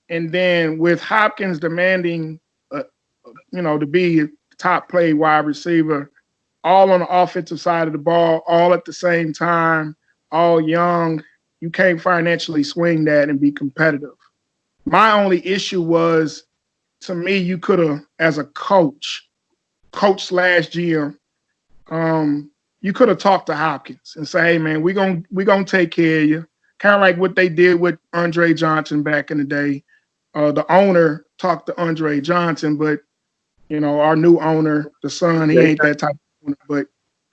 And then with Hopkins demanding, to be top paid wide receiver, all on the offensive side of the ball, all at the same time, all young, you can't financially swing that and be competitive. My only issue was, to me, you could have, as a coach / GM, you could have talked to Hopkins and say, hey, man, we're gonna take care of you. Kind of like what they did with Andre Johnson back in the day. The owner talked to Andre Johnson, but, our new owner, the son, he ain't that type of owner. But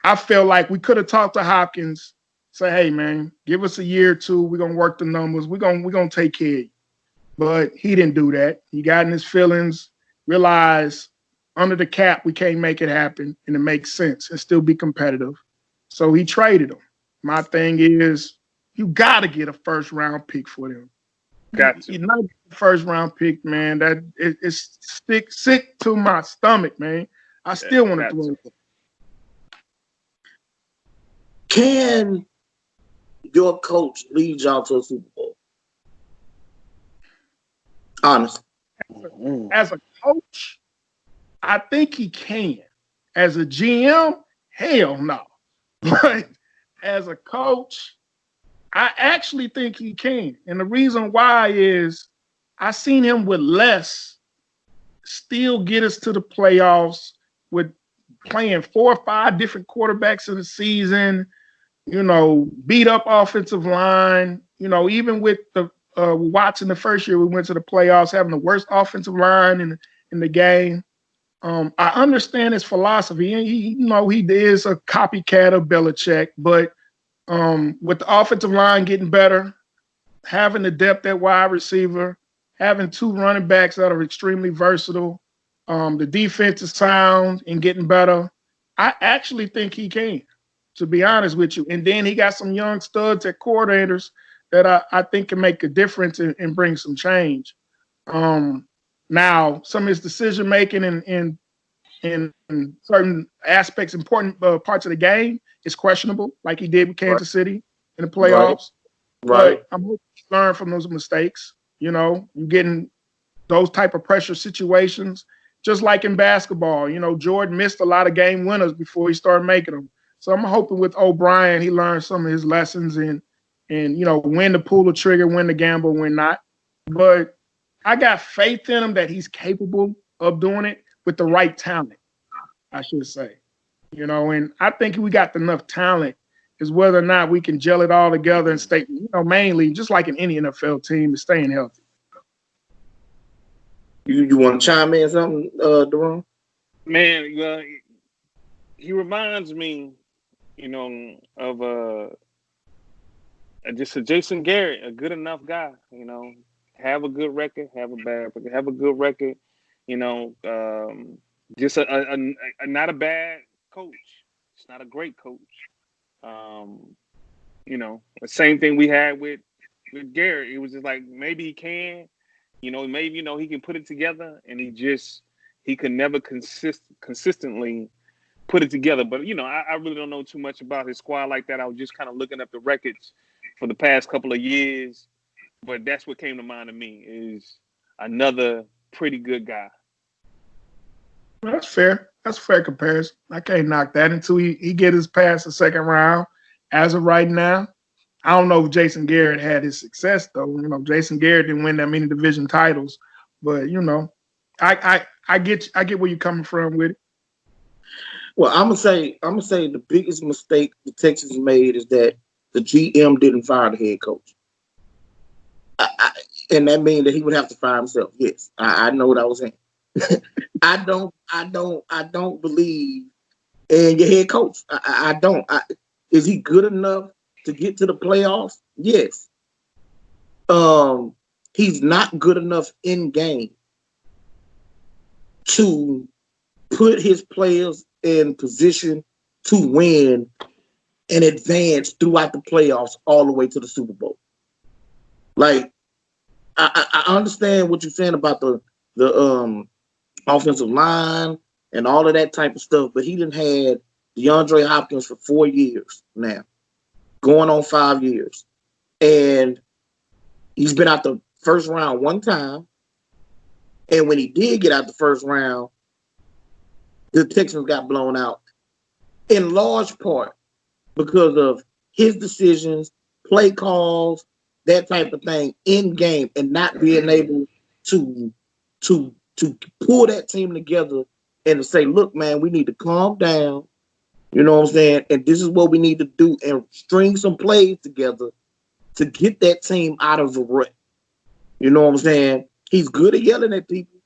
I felt like we could have talked to Hopkins, say, hey, man, give us a year or two. We're going to work the numbers. We're gonna take care of you. But he didn't do that. He got in his feelings, realized under the cap we can't make it happen, and it makes sense and still be competitive. So he traded him. My thing is, you got to get a first-round pick for them. Got to. You're not a first-round pick, man. That it's sick to my stomach, man. I still want to throw it. Can your coach lead y'all to a Super Bowl? Honestly. As a coach, I think he can. As a GM, hell no. But as a coach, I actually think he can. And the reason why is I seen him with less still get us to the playoffs with playing 4 or 5 different quarterbacks in the season, beat up offensive line, even with the Watson the first year we went to the playoffs, having the worst offensive line in the game. I understand his philosophy, and he is a copycat of Belichick, but with the offensive line getting better, having the depth at wide receiver, having 2 running backs that are extremely versatile, the defense is sound and getting better, I actually think he can, to be honest with you. And then he got some young studs at coordinators that I think can make a difference and bring some change. Now, some of his decision making in certain aspects, important parts of the game is questionable, like he did with Kansas City in the playoffs. Right. But I'm hoping to learn from those mistakes. You're getting those type of pressure situations, just like in basketball. Jordan missed a lot of game winners before he started making them. So I'm hoping with O'Brien, he learned some of his lessons and when to pull the trigger, when to gamble, when not. But I got faith in him that he's capable of doing it with the right talent, I should say. And I think we got enough talent, is whether or not we can gel it all together and stay, mainly just like in any NFL team, is staying healthy. You want to chime in something, Deron? Man, he reminds me, of just a Jason Garrett, a good enough guy. Have a good record, have a bad record, have a good record. Just a not a bad coach. It's not a great coach. The same thing we had with Garrett. It was just like maybe he can, maybe he can put it together, and he could never consistently put it together. But I really don't know too much about his squad like that. I was just kind of looking up the records for the past couple of years, but that's what came to mind to me is another pretty good guy. That's fair. That's a fair comparison. I can't knock that until he get his past the second round. As of right now, I don't know if Jason Garrett had his success though. Jason Garrett didn't win that many division titles, but I get where you're coming from with it. Well, I'm gonna say the biggest mistake the Texans made is that the GM didn't fire the head coach, and that means that he would have to fire himself. Yes, I know what I was saying. I don't believe in your head coach. I don't. Is he good enough to get to the playoffs? Yes. He's not good enough in game to put his players in position to win and advance throughout the playoffs all the way to the Super Bowl. Like, I understand what you're saying about the offensive line and all of that type of stuff, but he didn't had DeAndre Hopkins for 4 years now, going on 5 years. And he's been out the first round one time. And when he did get out the first round, the Texans got blown out in large part because of his decisions, play calls, that type of thing in game, and not being able to pull that team together and to say, look, man, we need to calm down. You know what I'm saying? And this is what we need to do, and string some plays together to get that team out of the rut. You know what I'm saying? He's good at yelling at people,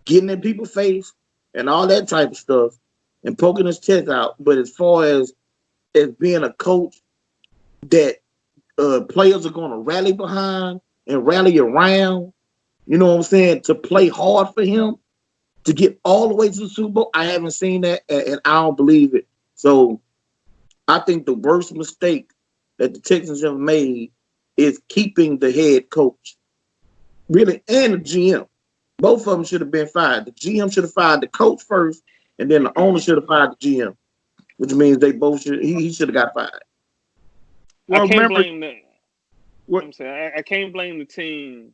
getting in people's face, and all that type of stuff, and poking his chest out. But as far as being a coach that players are going to rally behind and rally around, you know what I'm saying, to play hard for him, to get all the way to the Super Bowl, I haven't seen that, and I don't believe it. So I think the worst mistake that the Texans have made is keeping the head coach, really, and the GM. Both of them should have been fired. The GM should have fired the coach first, and then the owner should have fired the GM, which means they both should. He should have got fired. Well, I can't blame that. What I'm saying, I can't blame the team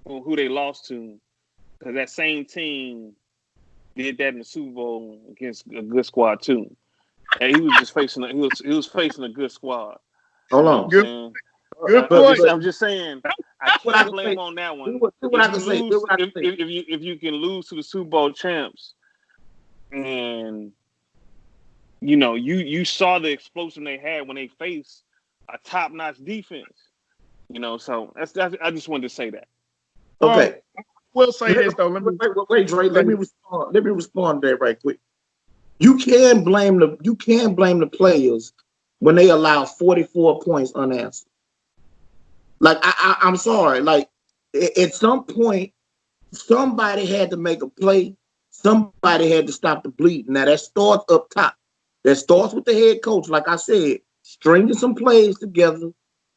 on who they lost to, because that same team did that in the Super Bowl against a good squad too. And he was just facing he was facing a good squad. Hold on, good I'm just saying, I can't blame on that one. If you can lose to the Super Bowl champs, and you saw the explosion they had when they faced a top-notch defense. So I just wanted to say that. Okay. We'll say this though. Wait, Dre. Let me respond to that right quick. You can blame the players when they allow 44 points unanswered. Like I'm sorry. Like at some point, somebody had to make a play. Somebody had to stop the bleeding. Now that starts up top. That starts with the head coach. Like I said, stringing some plays together,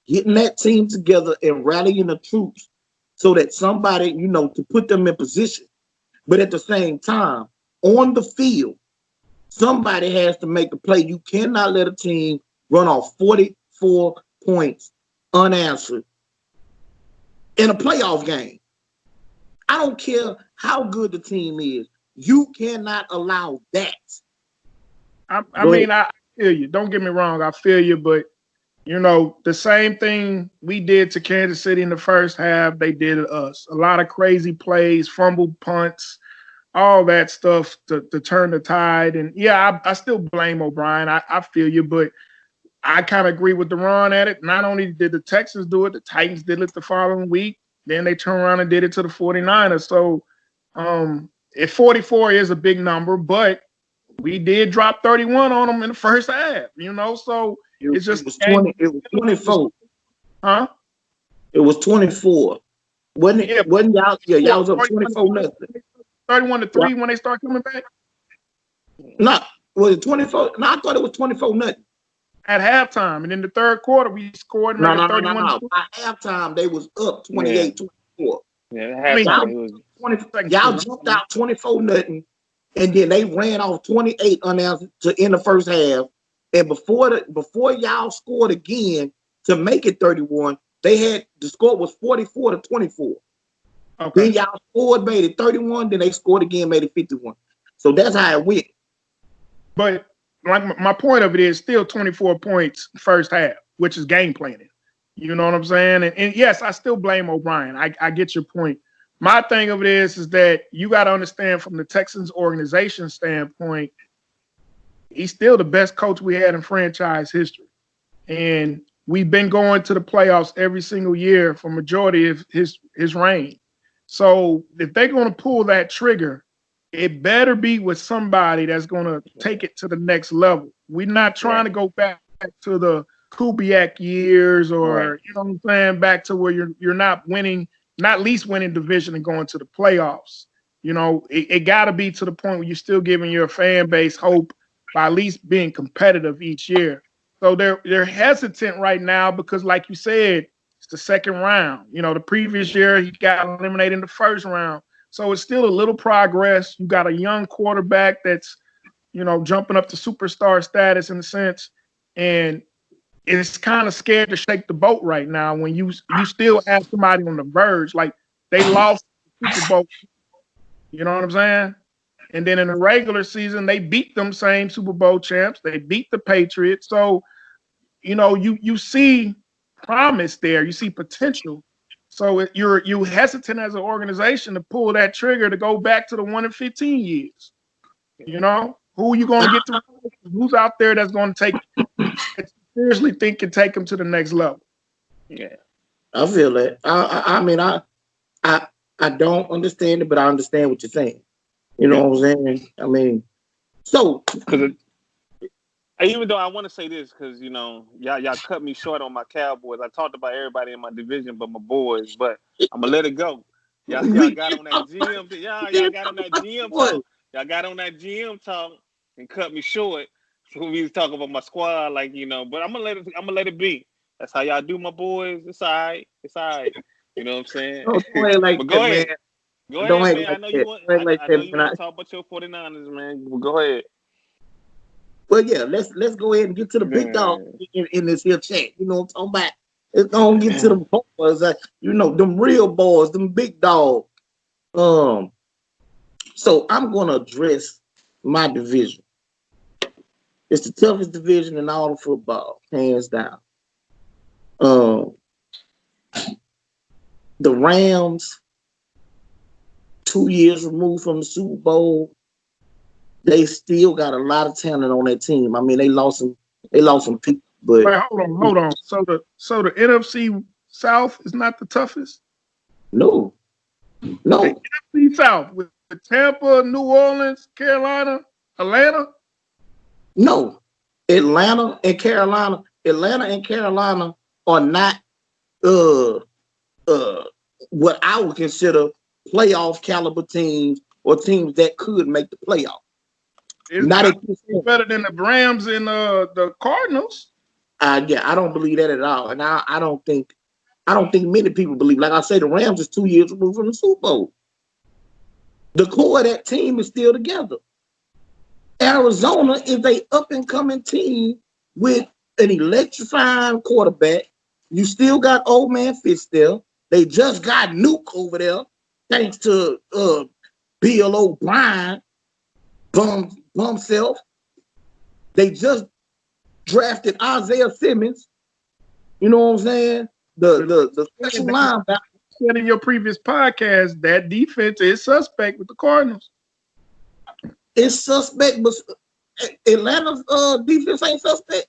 getting that team together, and rallying the troops so that somebody, to put them in position. But at the same time, on the field, somebody has to make a play. You cannot let a team run off 44 points unanswered in a playoff game. I don't care how good the team is. You cannot allow that. I feel you. Don't get me wrong. I feel you, but the same thing we did to Kansas City in the first half, they did to us. A lot of crazy plays, fumbled punts, all that stuff to turn the tide. And yeah, I still blame O'Brien. I feel you, but I kind of agree with Deron at it. Not only did the Texans do it, the Titans did it the following week. Then they turned around and did it to the 49ers. So if 44 is a big number, but we did drop 31 on them in the first half, so it's just it was 20. It was 24. Huh? It was 24. Wasn't it? Yeah, wasn't y'all? Yeah, y'all was up 24-0. 31-3 when they start coming back. No, was it 24? No, I thought it was 24-0 at halftime, and in the third quarter we scored. No. By halftime they was up 28-24. Yeah, y'all jumped out 24-0. And then they ran off 28 unanswered to end the first half. And before y'all scored again to make it 31, they had the score was 44-24. Okay. Then y'all scored, made it 31. Then they scored again, made it 51. So that's how it went. But like my point of it is still 24 points first half, which is game planning. You know what I'm saying? And yes, I still blame O'Brien. I get your point. My thing of it is that you got to understand from the Texans organization standpoint, he's still the best coach we had in franchise history. And we've been going to the playoffs every single year for majority of his reign. So if they're going to pull that trigger, it better be with somebody that's going to take it to the next level. We're not trying to go back to the Kubiak years or, you know what I'm saying, back to where you're not winning, not least winning division and going to the playoffs. You know, it got to be to the point where you're still giving your fan base hope by at least being competitive each year. So they're hesitant right now because, like you said, it's the second round. You know, the previous year he got eliminated in the first round. So it's still a little progress. You got a young quarterback that's, you know, jumping up to superstar status in a sense. And it's kind of scared to shake the boat right now when you still have somebody on the verge. Like they lost the Super Bowl. You know what I'm saying? And then in the regular season, they beat them same Super Bowl champs. They beat the Patriots. So, you know, you see promise there. You see potential. So you hesitant as an organization to pull that trigger to go back to the 1-15 years. You know, who are you going to get to? Who's out there that's going to seriously think can take them to the next level? Yeah, I feel that. I mean, I don't understand it, but I understand what you're saying. You know what I'm saying? I mean, so because even though I want to say this, because you know, y'all cut me short on my Cowboys. I talked about everybody in my division, but my boys. But I'm gonna let it go. Y'all got on that GM. Y'all got on that GM talk. Y'all got on that GM talk and cut me short. So we was talking about my squad, like you know. But I'm gonna let it be. That's how y'all do, my boys. It's all right. It's all right. You know what I'm saying? Don't like but go that, ahead. Man. Go don't ahead, man. Like I know you want. I know you want to talk about your 49ers, man. Well, go ahead. Well, yeah, let's go ahead and get to the big dog in this here chat. You know what I'm talking about? Let's go and get to them boys, you know, them real boys, them big dogs. So I'm gonna address my division. It's the toughest division in all of football, hands down. The Rams, 2 years removed from the Super Bowl, they still got a lot of talent on that team. I mean, they lost some people, but wait, hold on. So the NFC South is not the toughest? No. The NFC South with Tampa, New Orleans, Carolina, Atlanta? No. Atlanta and Carolina are not what I would consider playoff caliber teams or teams that could make the playoff. It's not better than the Rams and the Cardinals. Yeah, I don't believe that at all, and I don't think many people believe. Like I say, the Rams is 2 years removed from the Super Bowl. The core of that team is still together. Arizona is a up and coming team with an electrifying quarterback. You still got old man Fitz there. They just got Nuke over there, thanks to Bill O'Brien, bum self. They just drafted Isaiah Simmons. You know what I'm saying? The special linebacker. Said in your previous podcast, that defense is suspect with the Cardinals. It's suspect, but Atlanta's defense ain't suspect.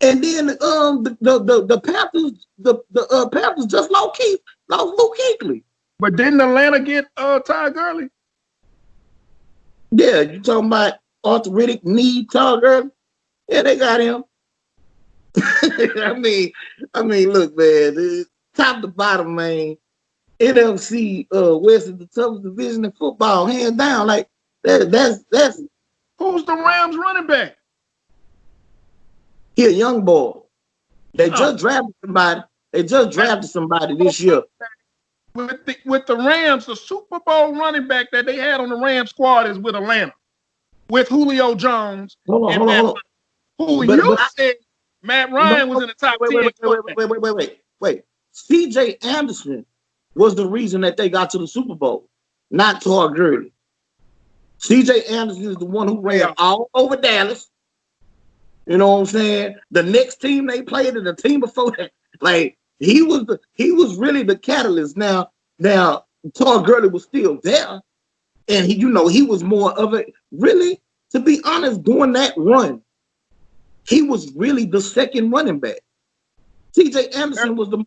And then the Panthers, the Panthers just lost Luke Kuechly. But didn't Atlanta get Todd Gurley? Yeah, you talking about arthritic knee Todd Gurley? Yeah, they got him. I mean, look, man, top to bottom, man. NFC West is the toughest division in football, hands down. Like that's who's the Rams running back? He a young boy. They just drafted somebody. This year. With the Rams, the Super Bowl running back that they had on the Rams squad is with Atlanta, with Julio Jones. Hold on. You said Matt Ryan was in the top 10. Wait. C.J. Anderson was the reason that they got to the Super Bowl, not Todd Gurley. C.J. Anderson is the one who ran all over Dallas. You know what I'm saying? The next team they played and the team before that, like he was really the catalyst. Now Todd Gurley was still there, and he was more of a really, to be honest, during that run, he was really the second running back. C.J. Anderson was the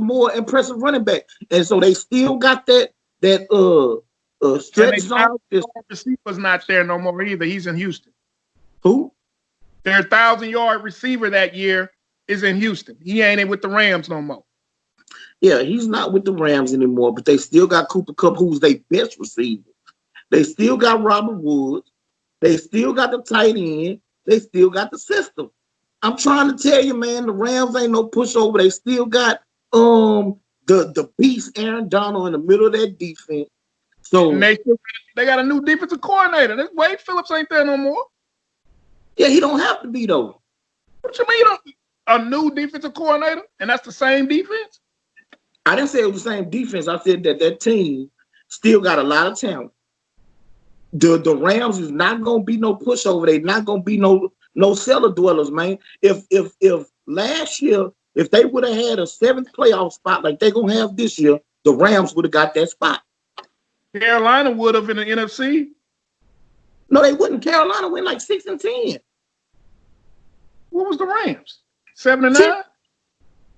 more impressive running back, and so they still got that stretch zone. The receiver's not there no more either. He's in Houston. Who? Their 1,000-yard receiver that year is in Houston. He ain't with the Rams no more. Yeah, he's not with the Rams anymore, but they still got Cooper Kupp, who's their best receiver. They still got Robert Woods. They still got the tight end. They still got the system. I'm trying to tell you, man, the Rams ain't no pushover. They still got the beast Aaron Donald in the middle of that defense. So they got a new defensive coordinator. This Wade Phillips ain't there no more. Yeah, he don't have to be though. What you mean? A new defensive coordinator, and that's the same defense? I didn't say it was the same defense. I said that team still got a lot of talent. The Rams is not gonna be no pushover. They not gonna be no cellar dwellers, man. If last year, if they would have had a 7th playoff spot like they're gonna have this year, the Rams would have got that spot. Carolina would have in the NFC. No, they wouldn't. Carolina went like 6-10. What was the Rams? 7-9?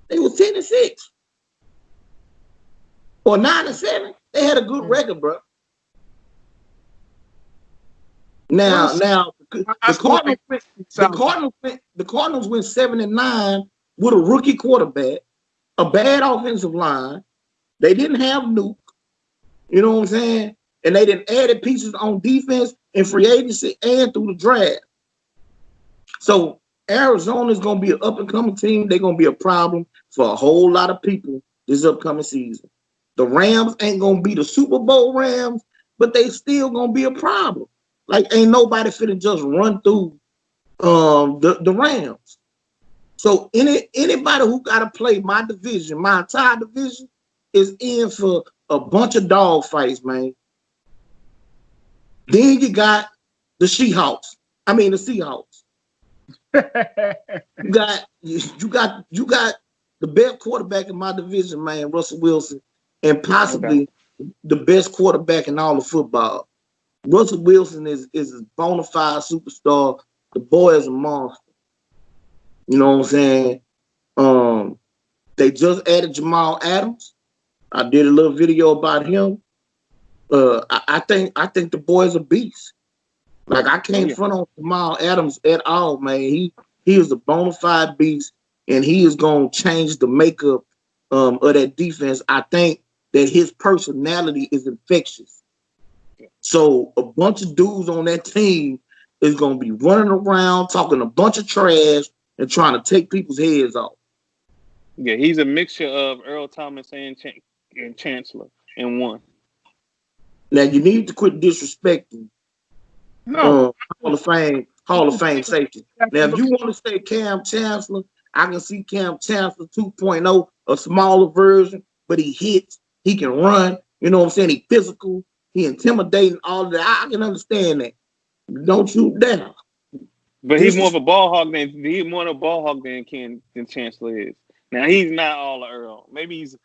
They was 10-6. Or 9-7. They had a good record, bro. Now the Cardinals went 7-9 with a rookie quarterback, a bad offensive line. They didn't have Nuke. You know what I'm saying? And they didn't add pieces on defense in free agency and through the draft. So Arizona is going to be an up-and-coming team. They're going to be a problem for a whole lot of people this upcoming season. The Rams ain't going to be the Super Bowl Rams, but they still going to be a problem. Like, ain't nobody finna just run through the Rams. So anybody who got to play my division, my entire division, is in for a bunch of dog fights, man. Then you got the Seahawks. You got the best quarterback in my division, man, Russell Wilson, and possibly the best quarterback in all of football. Russell Wilson is a bona fide superstar. The boy is a monster. You know what I'm saying? They just added Jamal Adams. I did a little video about him. I think the boy's a beast. Like, I can't front on Jamal Adams at all, man. He is a bona fide beast, and he is going to change the makeup of that defense. I think that his personality is infectious. So a bunch of dudes on that team is going to be running around, talking a bunch of trash, and trying to take people's heads off. Yeah, he's a mixture of Earl Thomas and Chancellor in one. Now, you need to quit disrespecting Hall of Fame safety. Now, if you want to say Cam Chancellor, I can see Cam Chancellor 2.0, a smaller version, but he hits, he can run, you know what I'm saying? He physical, he intimidating, all of that. I can understand that. Don't shoot down. But he's more of a ball hog than Chancellor is. Now, he's not all of Earl. Maybe he's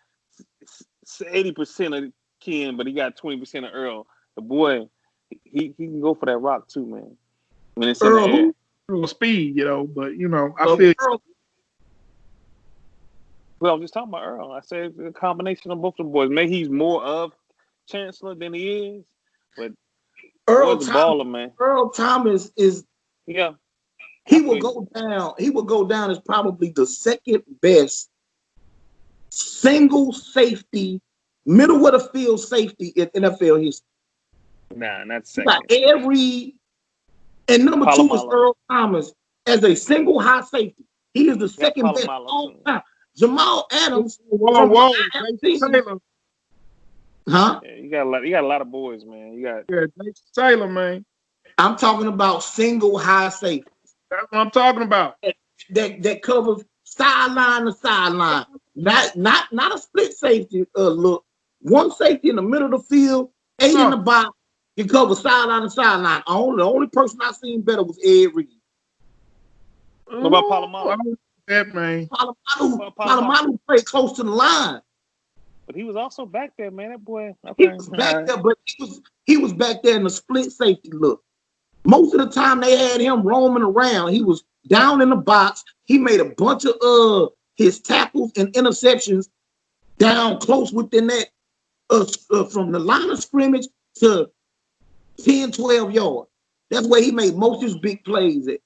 80% of Ken, but he got 20% of Earl. The boy, he can go for that rock too, man. When it's Earl, in the air. Speed, but I feel. Well, I'm just talking about Earl. I said a combination of both of the boys. Maybe he's more of Chancellor than he is, but Earl Thomas, baller, man. Earl Thomas is. Yeah. He will go down. He will go down as probably the second best single safety, middle of the field safety in NFL history. Nah, not second. And number 2 is Earl Thomas as a single high safety. He is the second best all time. Jamal Adams. Whoa. Huh? Yeah, you got a lot of boys, man. You got Jason Taylor, man. I'm talking about single high safety. That's what I'm talking about. That covers sideline to sideline. Not a split safety look. One safety in the middle of the field, 8 in the box. He covered sideline to sideline. The only person I seen better was Ed Reed. What about Palomino? That man. Palomino played close to the line. But he was also back there, man. That boy. He was back there, but he was back there in the split safety look. Most of the time they had him roaming around. He was down in the box. He made a bunch of his tackles and interceptions down close within that from the line of scrimmage to 10, 12 yards. That's where he made most of his big plays at.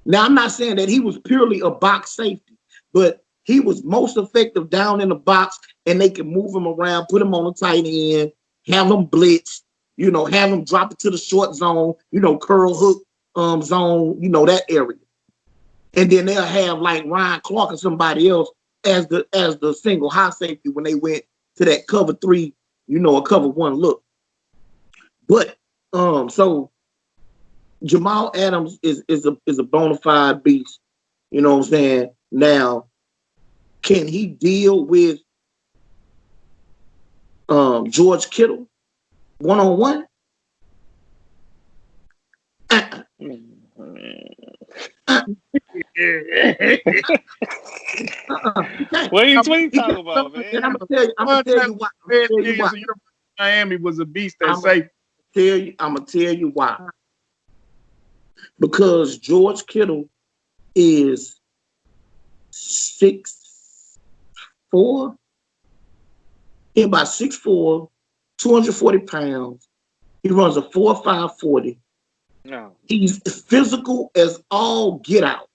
Now, I'm not saying that he was purely a box safety, but he was most effective down in the box, and they can move him around, put him on a tight end, have him blitz, have him drop it to the short zone, curl hook zone, that area. And then they'll have like Ryan Clark or somebody else as the single high safety when they went to that cover 3, a cover 1 look. But so Jamal Adams is a bona fide beast. You know what I'm saying? Now, can he deal with George Kittle one-on-one? What are you talking about, man? And I'm gonna tell you why. Miami was a beast at safety. I'm gonna tell you why. Because George Kittle is 6'4", about 6'4", 240 pounds. He runs a 4.5 40. No. He's physical as all get out.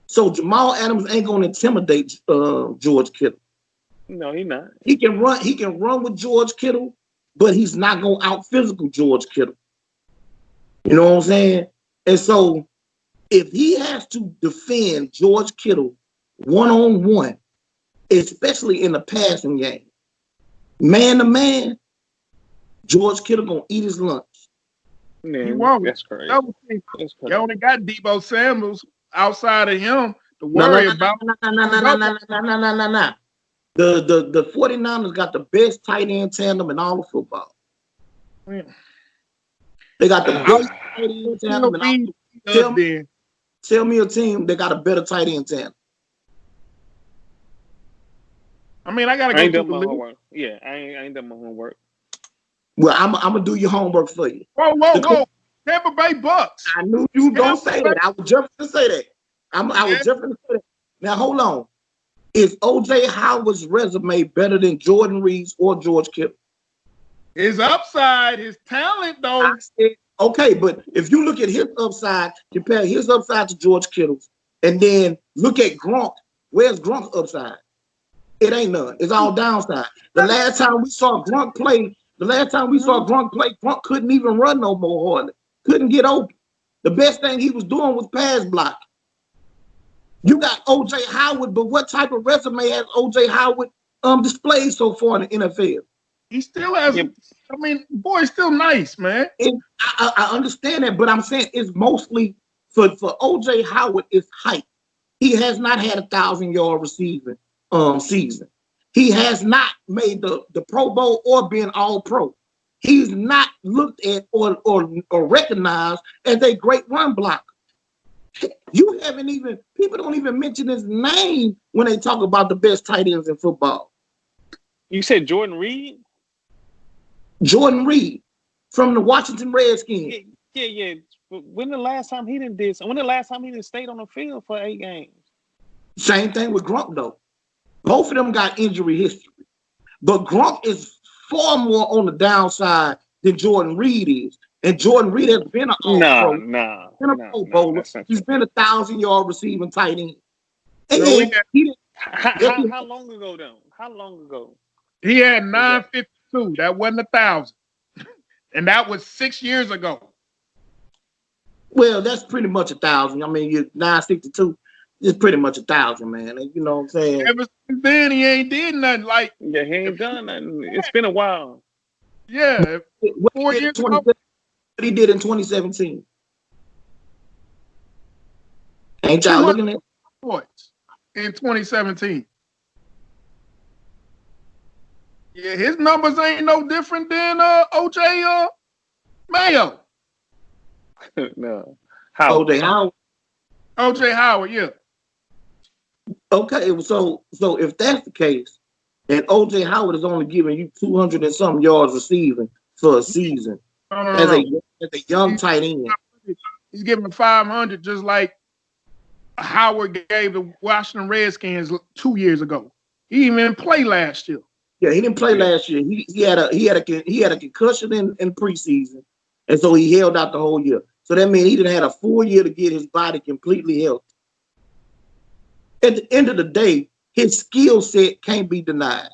So Jamal Adams ain't gonna intimidate George Kittle. No, he's not. He can run with George Kittle, but he's not gonna out physical George Kittle. You know what I'm saying? And so if he has to defend George Kittle one-on-one, especially in the passing game, man to man, George Kittle gonna eat his lunch. Man, he won't. That's crazy. You only got Deebo Samuels outside of him to worry about. No. The 49ers got the best tight end tandem in all of football. They got the best tight end tandem in all of football. Tell me a team that got a better tight end tandem. I mean, I gotta go through the homework. Yeah, I ain't done my homework. Well, I'm gonna do your homework for you. Whoa! Tampa Bay Bucks. I knew you don't say that. I was just gonna say that. I was just gonna say that. Now hold on. Is OJ Howard's resume better than Jordan Reed's or George Kittle? His upside, his talent, though. Okay, but if you look at his upside, compare his upside to George Kittle's, and then look at Gronk. Where's Gronk's upside? It ain't none. It's all downside. The last time we saw Gronk play, Gronk couldn't even run no more hardly. Couldn't get open. The best thing he was doing was pass block. You got OJ Howard, but what type of resume has OJ Howard displayed so far in the NFL? He still has. I mean, boy's still nice, man. I understand that, but I'm saying it's mostly for OJ Howard. It's height. He has not had 1,000-yard receiving season. He has not made the Pro Bowl or been All Pro. He's not looked at or recognized as a great run blocker. People don't even mention his name when they talk about the best tight ends in football. You said Jordan Reed? Jordan Reed from the Washington Redskins. Yeah. When the last time he didn't did? When the last time he didn't stay on the field for 8 games? Same thing with Gronk though. Both of them got injury history, but Gronk is far more on the downside than Jordan Reed is. And Jordan Reed has been an All-Pro. Pro Bowler. He's been 1,000-yard receiving tight end. And how long ago though? How long ago? He had 952. That wasn't 1,000, and that was 6 years ago. Well, that's pretty much 1,000. I mean, you're 962. It's pretty much 1,000, man. And you know what I'm saying? Ever since then, he ain't did nothing. He ain't done nothing. It's been a while. Yeah, 4 years ago. What he did in 2017. Ain't y'all looking at points in 2017? Yeah, his numbers ain't no different than OJ Mayo. No. How? OJ Howard. OJ Howard, yeah. Okay, so if that's the case, and OJ Howard is only giving you 200 and some yards receiving for a season No. as a young tight end. He's giving 500 just like Howard gave the Washington Redskins 2 years ago. He didn't even play last year. Yeah, he didn't play last year. He had a concussion in preseason, and so he held out the whole year. So that means he didn't have a full year to get his body completely healthy. At the end of the day, his skill set can't be denied.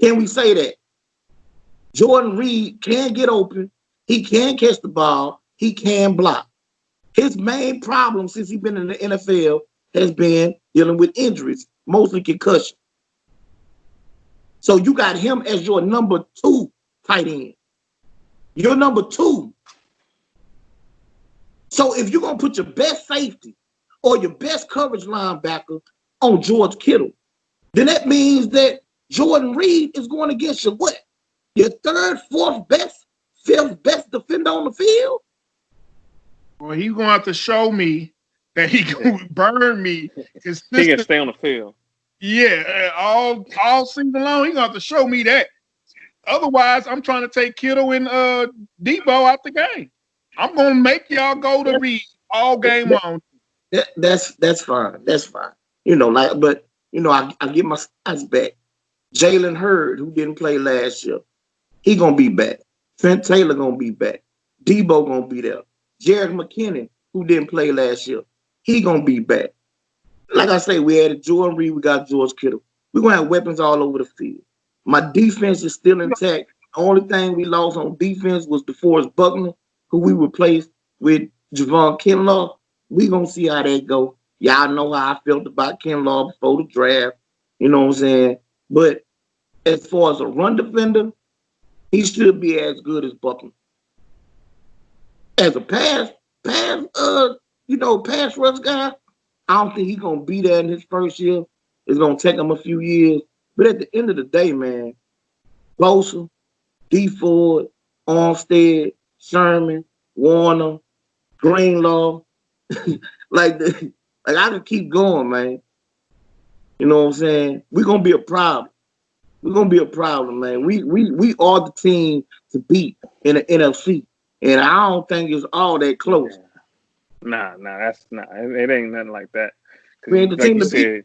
Can we say that? Jordan Reed can get open. He can catch the ball. He can block. His main problem since he's been in the NFL has been dealing with injuries, mostly concussion. So you got him as your number 2 tight end. Your number 2. So if you're going to put your best safety or your best coverage linebacker on George Kittle, then that means that Jordan Reed is going against your what? Your 3rd, 4th best, 5th best defender on the field? Well, he's going to have to show me that he can burn me. He can stay on the field. Yeah, all season long, he's going to have to show me that. Otherwise, I'm trying to take Kittle and Debo out the game. I'm going to make y'all go to Reed all game long. That's fine. That's fine. I get my stats back. Jalen Hurd, who didn't play last year, he gonna be back. Trent Taylor gonna be back. Debo gonna be there. Jared McKinnon, who didn't play last year, he gonna be back. Like I say, we added Jordan Reed, we got George Kittle. We're gonna have weapons all over the field. My defense is still intact. The only thing we lost on defense was DeForest Buckner, who we replaced with Javon Kinlaw. We gonna see how that go. Y'all know how I felt about Kinlaw before the draft. You know what I'm saying? But as far as a run defender, he should be as good as Buckner. As a pass rush guy, I don't think he's gonna be there in his first year. It's gonna take him a few years. But at the end of the day, man, Bosa, D Ford, Armstead, Sherman, Warner, Greenlaw, like I can keep going, man. You know what I'm saying? We're gonna be a problem. We're gonna be a problem, man. We are the team to beat in the NFC, and I don't think it's all that close. Nah, that's not. It ain't nothing like that. We ain't the team to beat.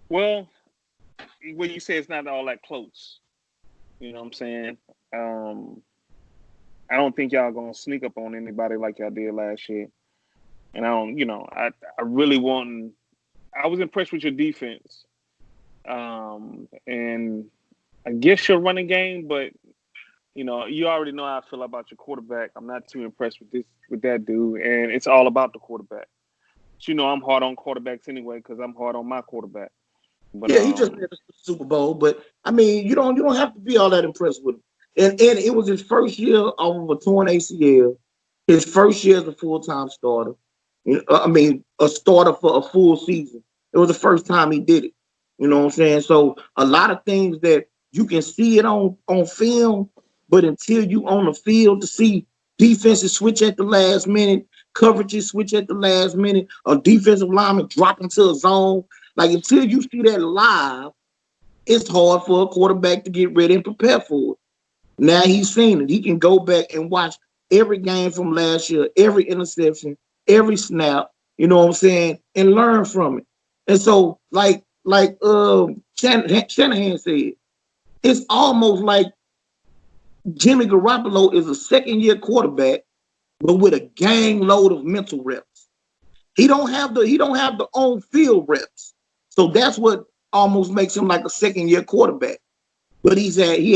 Well, when you say it's not all that close, you know what I'm saying? I don't think y'all gonna sneak up on anybody like y'all did last year. And I really want. I was impressed with your defense, and I guess your running game. But you already know how I feel about your quarterback. I'm not too impressed with that dude, and it's all about the quarterback. But I'm hard on quarterbacks anyway because I'm hard on my quarterback. But, yeah, he just made the Super Bowl, but I mean, you don't have to be all that impressed with him. And it was his first year off of a torn ACL, his first year as a full-time starter. A starter for a full season. It was the first time he did it. You know what I'm saying? So a lot of things that you can see it on film, but until you on the field to see defenses switch at the last minute, coverages switch at the last minute, a defensive lineman drop into a zone. Like until you see that live, it's hard for a quarterback to get ready and prepare for it. Now he's seen it. He can go back and watch every game from last year, every interception, every snap, you know what I'm saying, and learn from it. And so, like Shanahan said, it's almost like Jimmy Garoppolo is a second-year quarterback, but with a gang load of mental reps. He don't have the on-field reps. So that's what almost makes him like a second-year quarterback. But he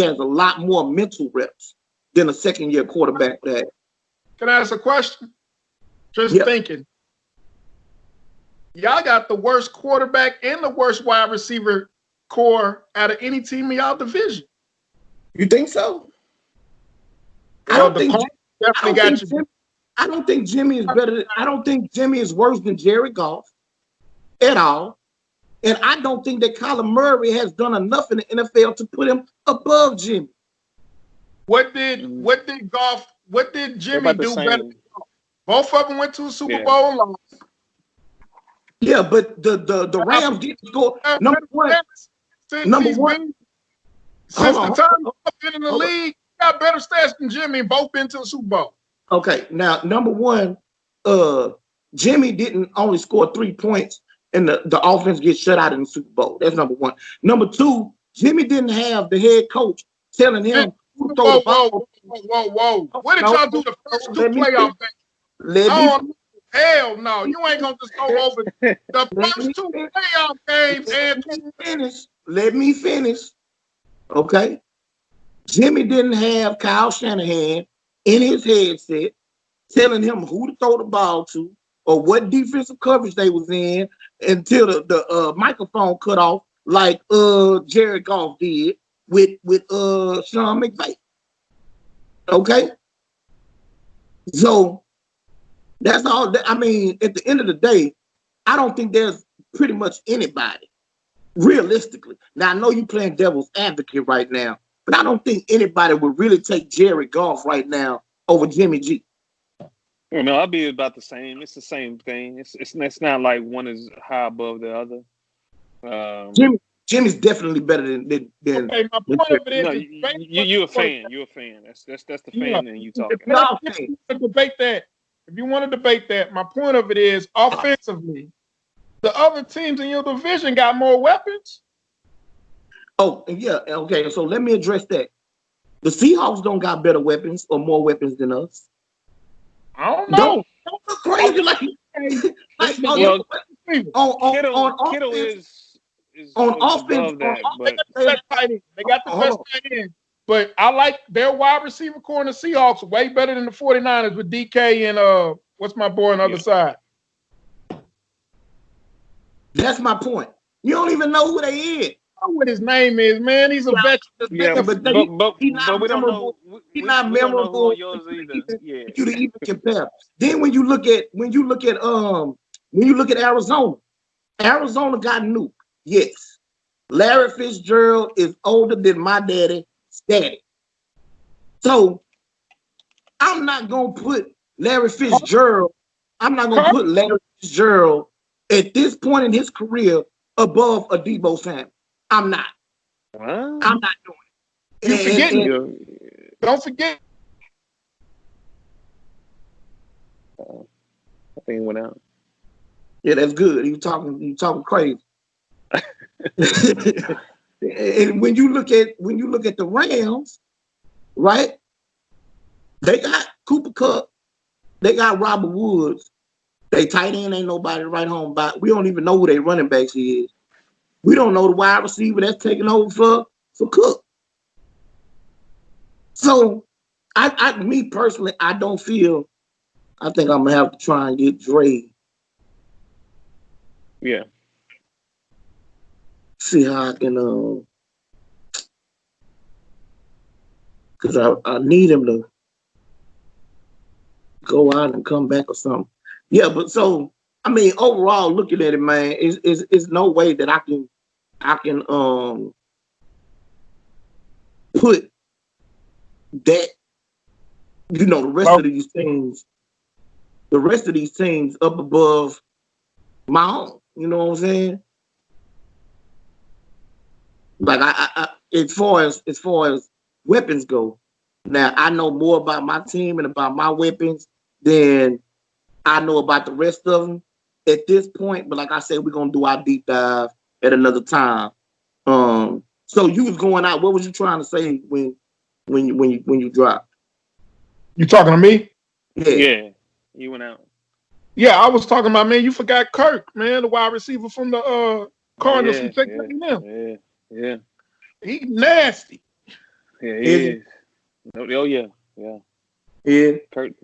has a lot more mental reps than a second-year quarterback would have. Can I ask a question? Just thinking. Y'all got the worst quarterback and the worst wide receiver core out of any team in y'all division. You think so? I don't think Jimmy is better. I don't think Jimmy is worse than Jared Goff at all. And I don't think that Kyler Murray has done enough in the NFL to put him above Jimmy. What did Goff What did They're Jimmy about the do better? same. Both of them went to a Super Yeah. Bowl and lost. Yeah, but the Rams did score. Number one. Since Hold the on. time he's been in the Hold on. league, he got better stats than Jimmy, and both been to the Super Bowl. Okay, now number one, Jimmy didn't only score 3 points and the offense gets shut out in the Super Bowl. That's number one. Number two, Jimmy didn't have the head coach telling him who to throw the ball. Whoa. What did y'all do the first two playoff games? Hell no. You ain't going to just go over the first two playoff games. Let me finish. Okay. Jimmy didn't have Kyle Shanahan in his headset telling him who to throw the ball to or what defensive coverage they was in until the microphone cut off like Jared Goff did with Sean McVay. Okay? So that's all. I mean, at the end of the day, I don't think there's pretty much anybody, realistically. Now, I know you're playing devil's advocate right now, but I don't think anybody would really take Jared Goff right now over Jimmy G. Well, no, I'll be about the same. It's the same thing. It's not like one is high above the other. Jimmy's definitely better than. Okay, my point of it is, no, you're a fan. You're a fan. That's the fan and you talking. If you want to debate that, my point of it is offensively, the other teams in your division got more weapons. Oh, yeah. Okay, so let me address that. The Seahawks don't got better weapons or more weapons than us. I don't know. Don't look crazy like Kittle is on offense. They got the best tight end. But I like their wide receiver core in the Seahawks way better than the 49ers with DK and what's my boy on the other side? That's my point. You don't even know who they is. I know what his name is, man. He's a veteran. Yeah, but he's not memorable. He's not memorable. You to even compare. Then when you look at Arizona got Nuke. Yes. Larry Fitzgerald is older than my daddy. Static. So I'm not gonna put Larry Fitzgerald. I'm not gonna put Larry Fitzgerald at this point in his career above a Deebo Samuel. I'm not. I'm not doing it. Don't forget. I think it went out. Yeah, that's good. You talking crazy. And when you look at the Rams, right? They got Cooper Kupp, they got Robert Woods. They tight end ain't nobody right home by. We don't even know who they running backs is. We don't know the wide receiver that's taking over for Cook. So, me personally, I don't feel. I think I'm gonna have to try and get Dre. Yeah. See how I can, because I need him to go out and come back or something. Yeah, but so I mean, overall, looking at it, man, is no way that I can put that, the rest of these teams up above my own. You know what I'm saying? Like I as far as weapons go, now I know more about my team and about my weapons than I know about the rest of them at this point. But like I said, we're gonna do our deep dive at another time. So you was going out. What was you trying to say when you dropped? You talking to me? Yeah, you went out. Yeah, I was talking about, man. You forgot Kirk, man, the wide receiver from the Cardinals from Texas A&M. Yeah. He nasty. Yeah, he is. Oh yeah. Kurt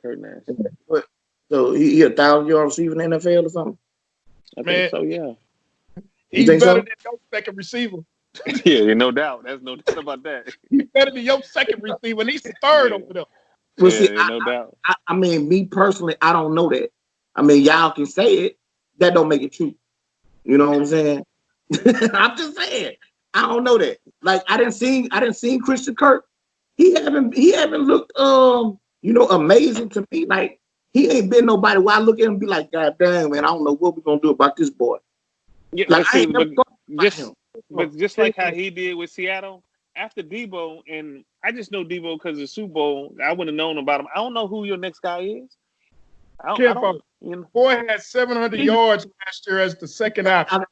nasty. So he 1,000-yard receiver in the NFL or something? I think so. Yeah. He's better than your second receiver. Yeah, no doubt. There's no doubt about that. He's better than your second receiver, and he's the third over there. Well, no doubt. I mean, me personally, I don't know that. I mean, y'all can say it. That don't make it true. You know what I'm saying? I'm just saying. I don't know that. Like, I didn't see Christian Kirk he haven't looked amazing to me. Like he ain't been nobody where I look at him and be like, God damn, man, I don't know what we're gonna do about this boy. Yeah, Like but I see, ain't never thought about him. but just like how he did with Seattle after Debo, and I just know Debo because of the Super Bowl. I wouldn't have known about him. I don't know who your next guy is. I don't. You know. Boy had 700 yards last year as the second option.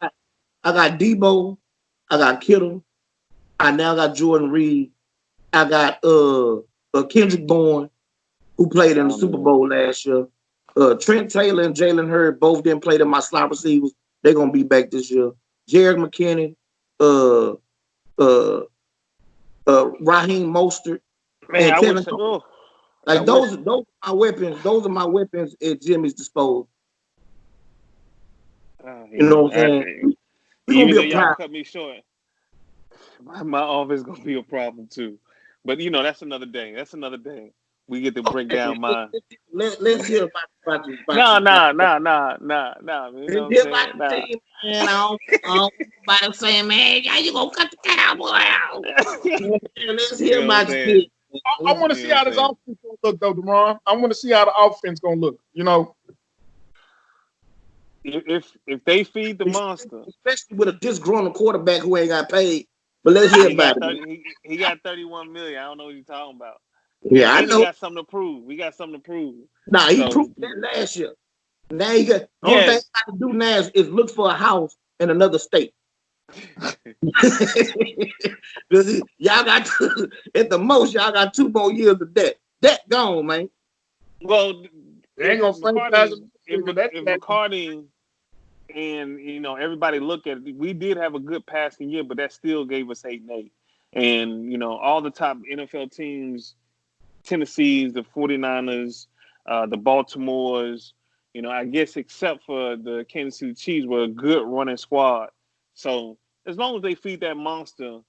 I got Debo, I got Kittle, I now got Jordan Reed, I got Kendrick Bourne, who played in the Super Bowl last year. Trent Taylor and Jalen Hurd both didn't play in my slot receivers. They're gonna be back this year. Jared McKinnon, Raheem Mostert, Man, and I wish. those are my weapons. Those are my weapons at Jimmy's disposal. You know what I'm saying? Even though y'all cut me short, my offense gonna be a problem too. But that's another day. That's another day. We get to break down my. Let's hear about you. Nah. Man, you know what I'm saying? Team, man, I don't about saying, man, how you gonna cut the Cowboy out? Let's hear about you. I want to see how this offense gonna look, though, DeMar. I want to see how the offense gonna look. If they feed the monster, especially with a disgruntled quarterback who ain't got paid. But let's hear about it. He got $31 million. I don't know what you're talking about. Yeah, I know. We got something to prove. Nah, he proved that last year. Now he got the only thing I can do now is look for a house in another state. Y'all got at the most, y'all got 2 more years of debt. Debt gone, man. Well, they ain't gonna franchise him. If McCartney and everybody look at it, we did have a good passing year, but that still gave us 8-8. And all the top NFL teams, Tennessee's, the 49ers, the Baltimores, I guess except for the Kansas City Chiefs, were a good running squad. So as long as they feed that monster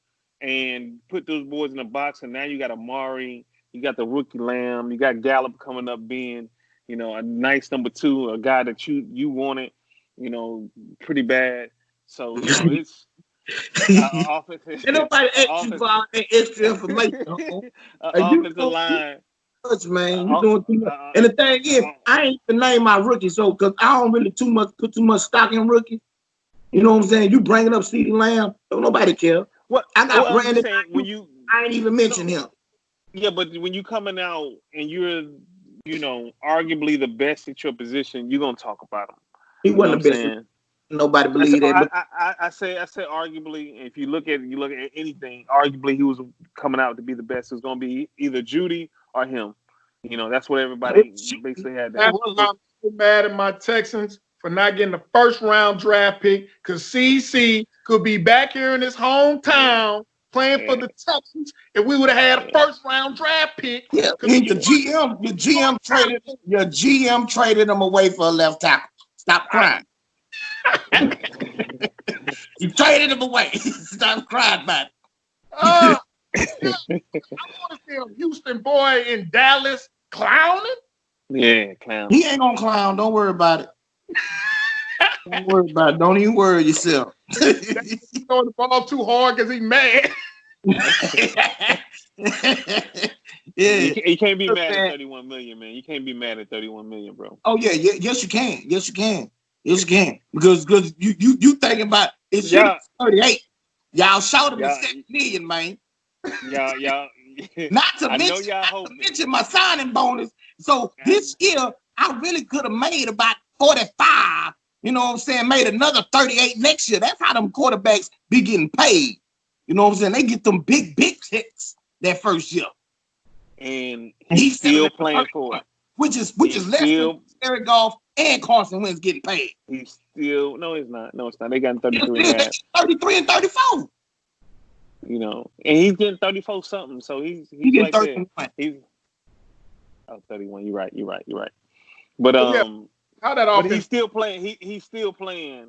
and put those boys in the box, and now you got Amari, you got the rookie Lamb, you got Gallup coming up being, a nice number 2, a guy that you wanted, pretty bad. So it's offensive. Ain't nobody asked you for all that extra information. Offensive line. Man, you doing too much. And the thing is, I ain't even name my rookie, so because I don't really put too much stock in rookies. You know what I'm saying? You bringing up CeeDee Lamb, don't nobody care. I got Brandon. I ain't even mention him. Yeah, but when you coming out and you're, arguably the best at your position, you're gonna talk about him. He wasn't the best. Nobody believed that. I say arguably. If you look at anything, arguably he was coming out to be the best. It's gonna be either Judy or him. That's what everybody basically had. That's why I'm so mad at my Texans for not getting the first round draft pick, because CC could be back here in his hometown playing for the Texans if we would have had a first round draft pick. Yeah, your GM traded him away for a left tackle. Stop crying. You traded him away. Stop crying about it. I want to see a Houston boy in Dallas clowning. Yeah, clown. He ain't gonna clown. Don't worry about it. Don't worry about it. Don't even worry yourself. He's throwing the ball too hard because he's mad. Yeah, you can't be mad at 31 million, man. You can't be mad at 31 million, bro. Oh yeah, yes you can. Yes you can. Because you thinking about it's 38. Y'all shot him at 7 million, man. Y'all. Not to mention my signing bonus. So this year I really could have made about 45. You know what I'm saying? Made another 38 next year. That's how them quarterbacks be getting paid. You know what I'm saying? They get them big checks that first year. And he's still playing for it. Which is less than Jared Goff and Carson Wentz getting paid. He's still it's not. They got 33 and 33 and 34. And he's getting 34 something. So he's getting right 31. There. He's 31. You're right. But how that offense? But he's still playing. He's still playing.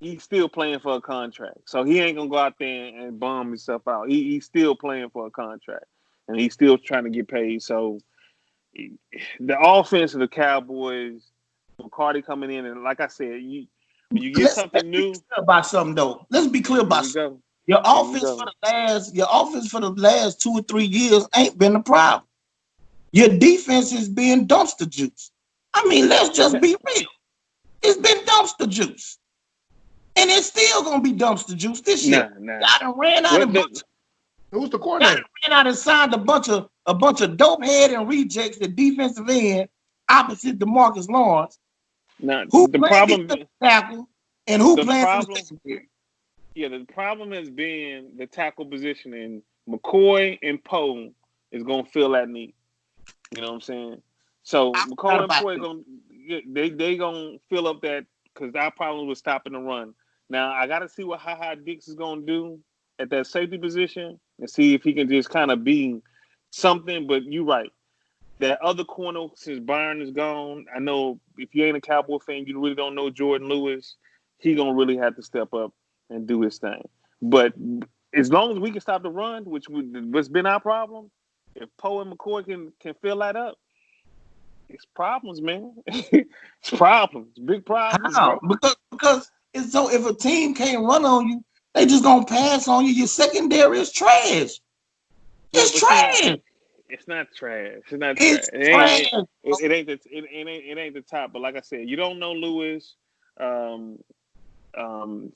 He's still playing for a contract. So he ain't gonna go out there and bomb himself out. He's still playing for a contract, and he's still trying to get paid. So the offense of the Cowboys, McCarthy coming in, and like I said, when you get something new about something though. Let's be clear about something. Your offense for the last 2 or 3 years ain't been a problem. Your defense is being dumpster juice. I mean, let's just be real. It's been dumpster juice. And it's still gonna be dumpster juice this year. Y'all done ran out of who's the coordinator? Ran out and signed a bunch of dope head and rejects at defensive end opposite DeMarcus Lawrence. Now Who the problem tackle and who playing for the secondary? Yeah, the problem has been the tackle position, and McCoy and Poe is gonna fill that need. You know what I'm saying? So McCoy and Poe they gonna fill up that because our problem was stopping the run. Now I got to see what Ha Dix is gonna do at that safety position and see if he can just kind of be something. But you're right. That other corner, since Byron is gone, I know if you ain't a Cowboy fan, you really don't know Jordan Lewis. He gonna really have to step up and do his thing. But as long as we can stop the run, what's been our problem, if Poe and McCoy can fill that up, it's problems, man. It's problems, big problems. How? Because it's so if a team can't run on you, they just gonna pass on you. Your secondary is trash. It's trash. It's not trash. It's not trash. It ain't the top. But like I said, you don't know Lewis. You don't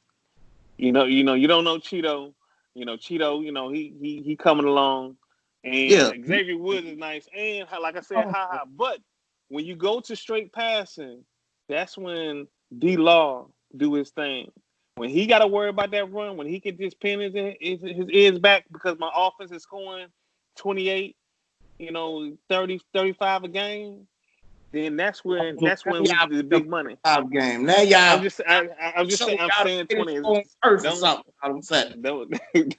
know Cheeto. Cheeto. He coming along, and Xavier Woods is nice. And like I said, But when you go to straight passing, that's when D-Law do his thing. When he got to worry about that run, when he can just pin his ears back because my offense is scoring 28. 30, 35 a game, then that's when we get the big money. Game. Now y'all I'm saying 20 or something. I'm saying. Don't get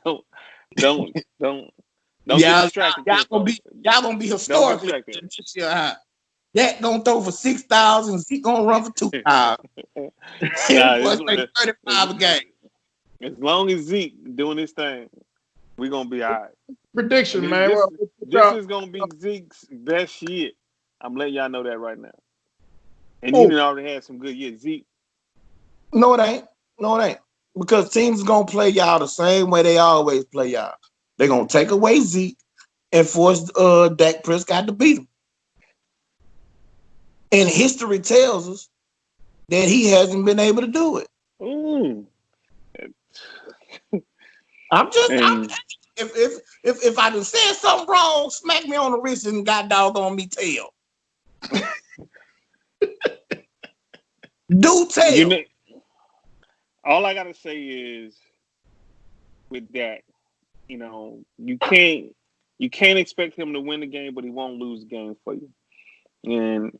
distracted. Y'all gonna be historically this year. That gonna throw for 6,000, Zeke gonna run for 2,000. 35 a game. As long as Zeke doing his thing, we're gonna be all right. Prediction, man. This is gonna be Zeke's best year. I'm letting y'all know that right now. And you already had some good years, Zeke. No, it ain't. Because teams gonna play y'all the same way they always play y'all. They're gonna take away Zeke and force Dak Prescott to beat him. And history tells us that he hasn't been able to do it. If I done said something wrong, smack me on the wrist and got dog on me tail. Do tell. All I gotta say is with that, you can't expect him to win the game, but he won't lose the game for you. And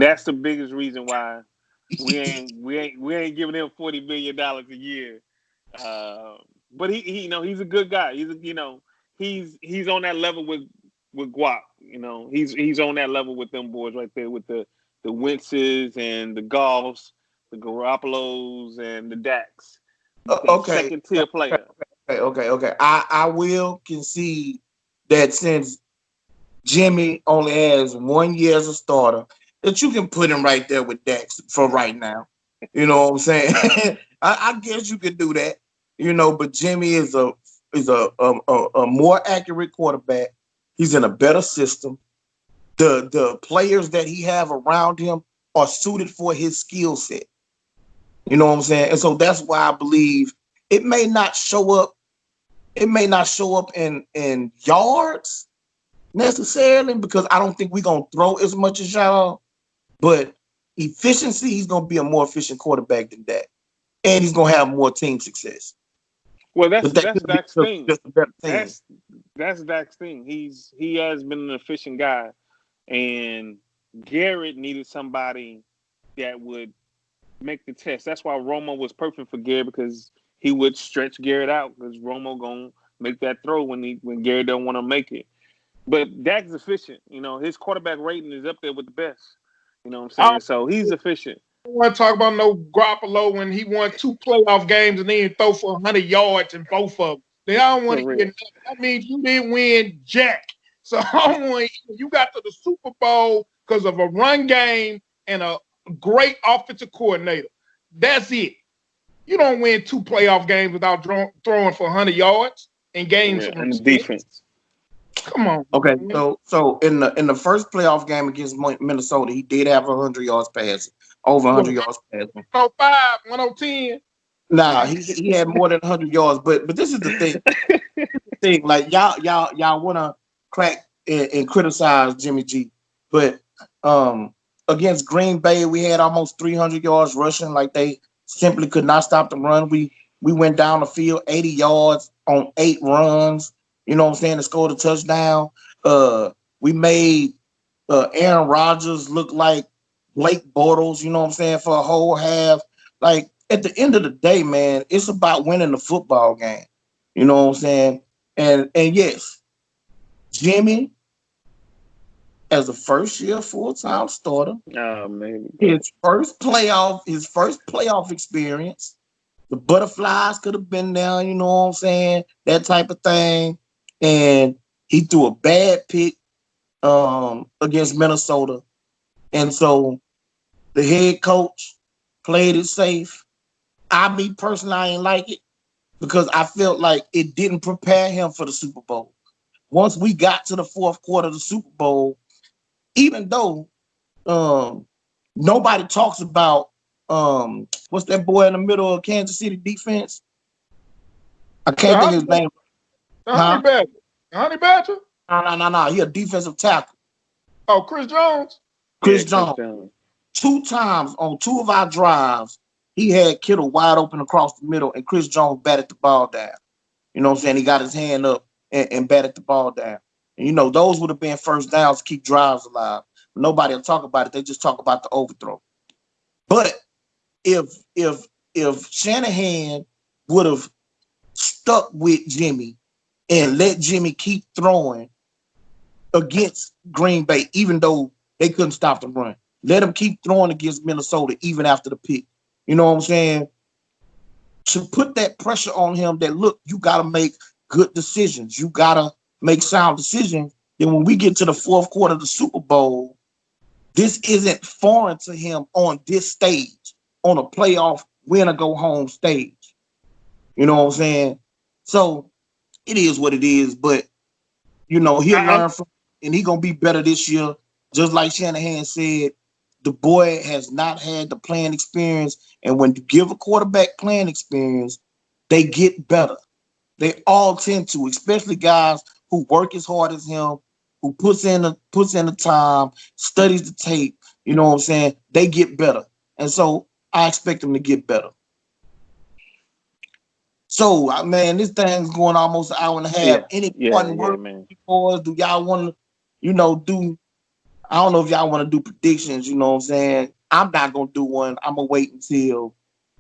that's the biggest reason why we ain't giving him $40 million a year. But he's a good guy. He's on that level with Guap. He's on that level with them boys right there with the Wentzes and the Goffs, the Garoppolos and the Daks. Second tier player. Okay. I will concede that since Jimmy only has 1 year as a starter, that you can put him right there with Dax for right now. You know what I'm saying? I guess you could do that. But Jimmy is a more accurate quarterback. He's in a better system. The players that he have around him are suited for his skill set. You know what I'm saying? And so that's why I believe it may not show up. It may not show up in yards necessarily because I don't think we're gonna throw as much as y'all. But efficiency, he's gonna be a more efficient quarterback than that, and he's gonna have more team success. Well, that's Dak's thing. That's Dak's thing. He has been an efficient guy, and Garrett needed somebody that would make the test. That's why Romo was perfect for Garrett because he would stretch Garrett out because Romo gonna make that throw when Garrett don't want to make it. But Dak's efficient. His quarterback rating is up there with the best. You know what I'm saying? So he's efficient. I don't want to talk about no Garoppolo when he won 2 playoff games and then throw for 100 yards in both of them. I don't want to hear that. That means you didn't win jack. So you got to the Super Bowl because of a run game and a great offensive coordinator. That's it. You don't win 2 playoff games without throwing for 100 yards and gain some and the respect. defense. Come on. Okay, man. so in the first playoff game against Minnesota, he did have 100 yards passing, over 100 yards passing. 105, 110. Nah, he had more than 100 yards, but this is the thing. Like y'all want to crack and criticize Jimmy G, but against Green Bay we had almost 300 yards rushing. Like they simply could not stop the run. We went down the field 80 yards on 8 runs. You know what I'm saying? To score the touchdown. We made Aaron Rodgers look like Blake Bortles. You know what I'm saying? For a whole half. Like at the end of the day, man, it's about winning the football game. You know what I'm saying? And yes, Jimmy, as a first-year full-time starter, Oh man, his first playoff experience. The butterflies could have been there, you know what I'm saying? That type of thing. And he threw a bad pick against Minnesota. And so the head coach played it safe. Me personally, I ain't like it because I felt like it didn't prepare him for the Super Bowl. Once we got to the fourth quarter of the Super Bowl, even though nobody talks about what's that boy in the middle of Kansas City defense? I can't think of his name. The Honey Badger. The Honey Badger? No. He a defensive tackle. Oh, Chris Jones? Chris Jones. 2 times on 2 of our drives, he had Kittle wide open across the middle, and Chris Jones batted the ball down. You know what I'm saying? He got his hand up and batted the ball down. And, you know, those would have been first downs to keep drives alive. Nobody will talk about it. They just talk about the overthrow. But if Shanahan would have stuck with Jimmy and let Jimmy keep throwing against Green Bay, even though they couldn't stop the run, let him keep throwing against Minnesota even after the pick. You know what I'm saying? To put that pressure on him that, look, you got to make good decisions. You got to make sound decisions. Then when we get to the fourth quarter of the Super Bowl, this isn't foreign to him on this stage, on a playoff win or go home stage. You know what I'm saying? So it is what it is, but you know, he'll learn from it, and he's gonna be better this year. Just like Shanahan said, the boy has not had the playing experience, and when you give a quarterback playing experience, they get better. They all tend to, especially guys who work as hard as him, who puts in the time, studies the tape. You know what I'm saying? They get better, and so I expect them to get better. So, man, this thing's going almost an hour and a half. Any important words, boys? Do y'all want to, do? I don't know if y'all want to do predictions. You know what I'm saying? I'm not gonna do one. I'm gonna wait until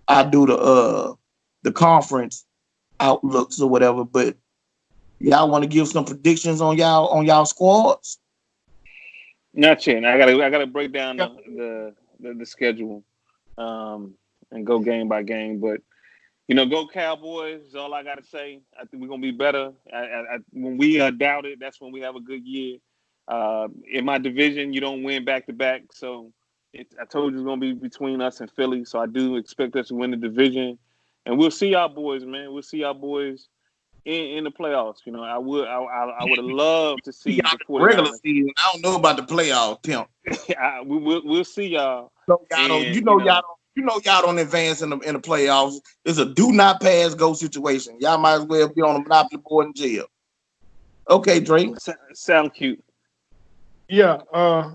I do the conference outlooks or whatever. But y'all want to give some predictions on y'all squads? Not yet. I gotta break down the schedule and go game by game. But go Cowboys is all I gotta say. I think we're gonna be better. When we doubt it, that's when we have a good year. In my division, you don't win back to back, so I told you it's gonna be between us and Philly. So I do expect us to win the division, and we'll see our boys, man. We'll see our boys in the playoffs. I would have loved to see the 49ers. Regular season. I don't know about the playoff, pimp. We'll see y'all. So y'all don't advance in the playoffs. It's a do not pass go situation. Y'all might as well be on a monopoly board in jail. Okay, Drake. Sound cute. Yeah. We're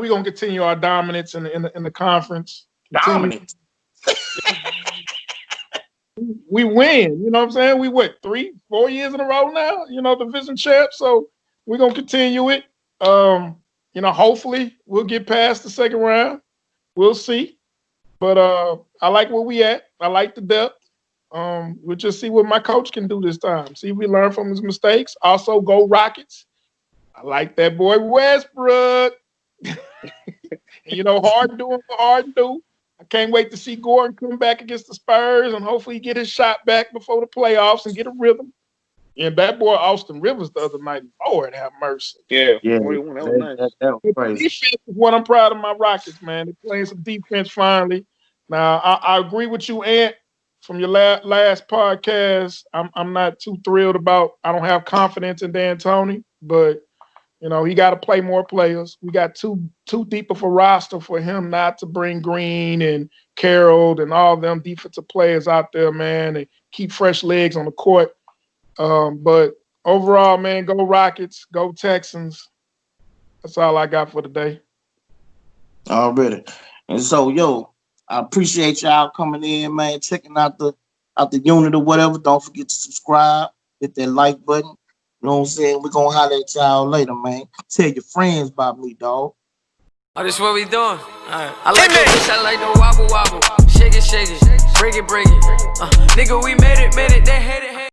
gonna continue our dominance in the conference. Dominance. We win. You know what I'm saying? We 3-4 years in a row now. Division champ. So we're gonna continue it. Hopefully we'll get past the second round. We'll see. But I like where we at. I like the depth. We'll just see what my coach can do this time. See if we learn from his mistakes. Also, go Rockets. I like that boy Westbrook. Hard doing for hard to do. I can't wait to see Gordon come back against the Spurs and hopefully get his shot back before the playoffs and get a rhythm. And that boy Austin Rivers the other night, Lord have mercy. Yeah. 41, that was nice. That was crazy. Defense is what I'm proud of my Rockets, man. They're playing some defense finally. Now, I agree with you, Ant, from your last podcast. I'm not too thrilled about. I don't have confidence in D'Antoni, but he got to play more players. We got too deep of a roster for him not to bring Green and Carroll and all them defensive players out there, man, and keep fresh legs on the court. But overall, man, go Rockets, go Texans. That's all I got for today. Already. And so, I appreciate y'all coming in, man, checking out the unit or whatever. Don't forget to subscribe, hit that like button. You know what I'm saying? We're gonna holler at y'all later, man. Tell your friends about me, dog. Oh, this what we doing? All right. I like the bitch, I like the wobble, shake it, break it. Nigga, we made it, they hate it.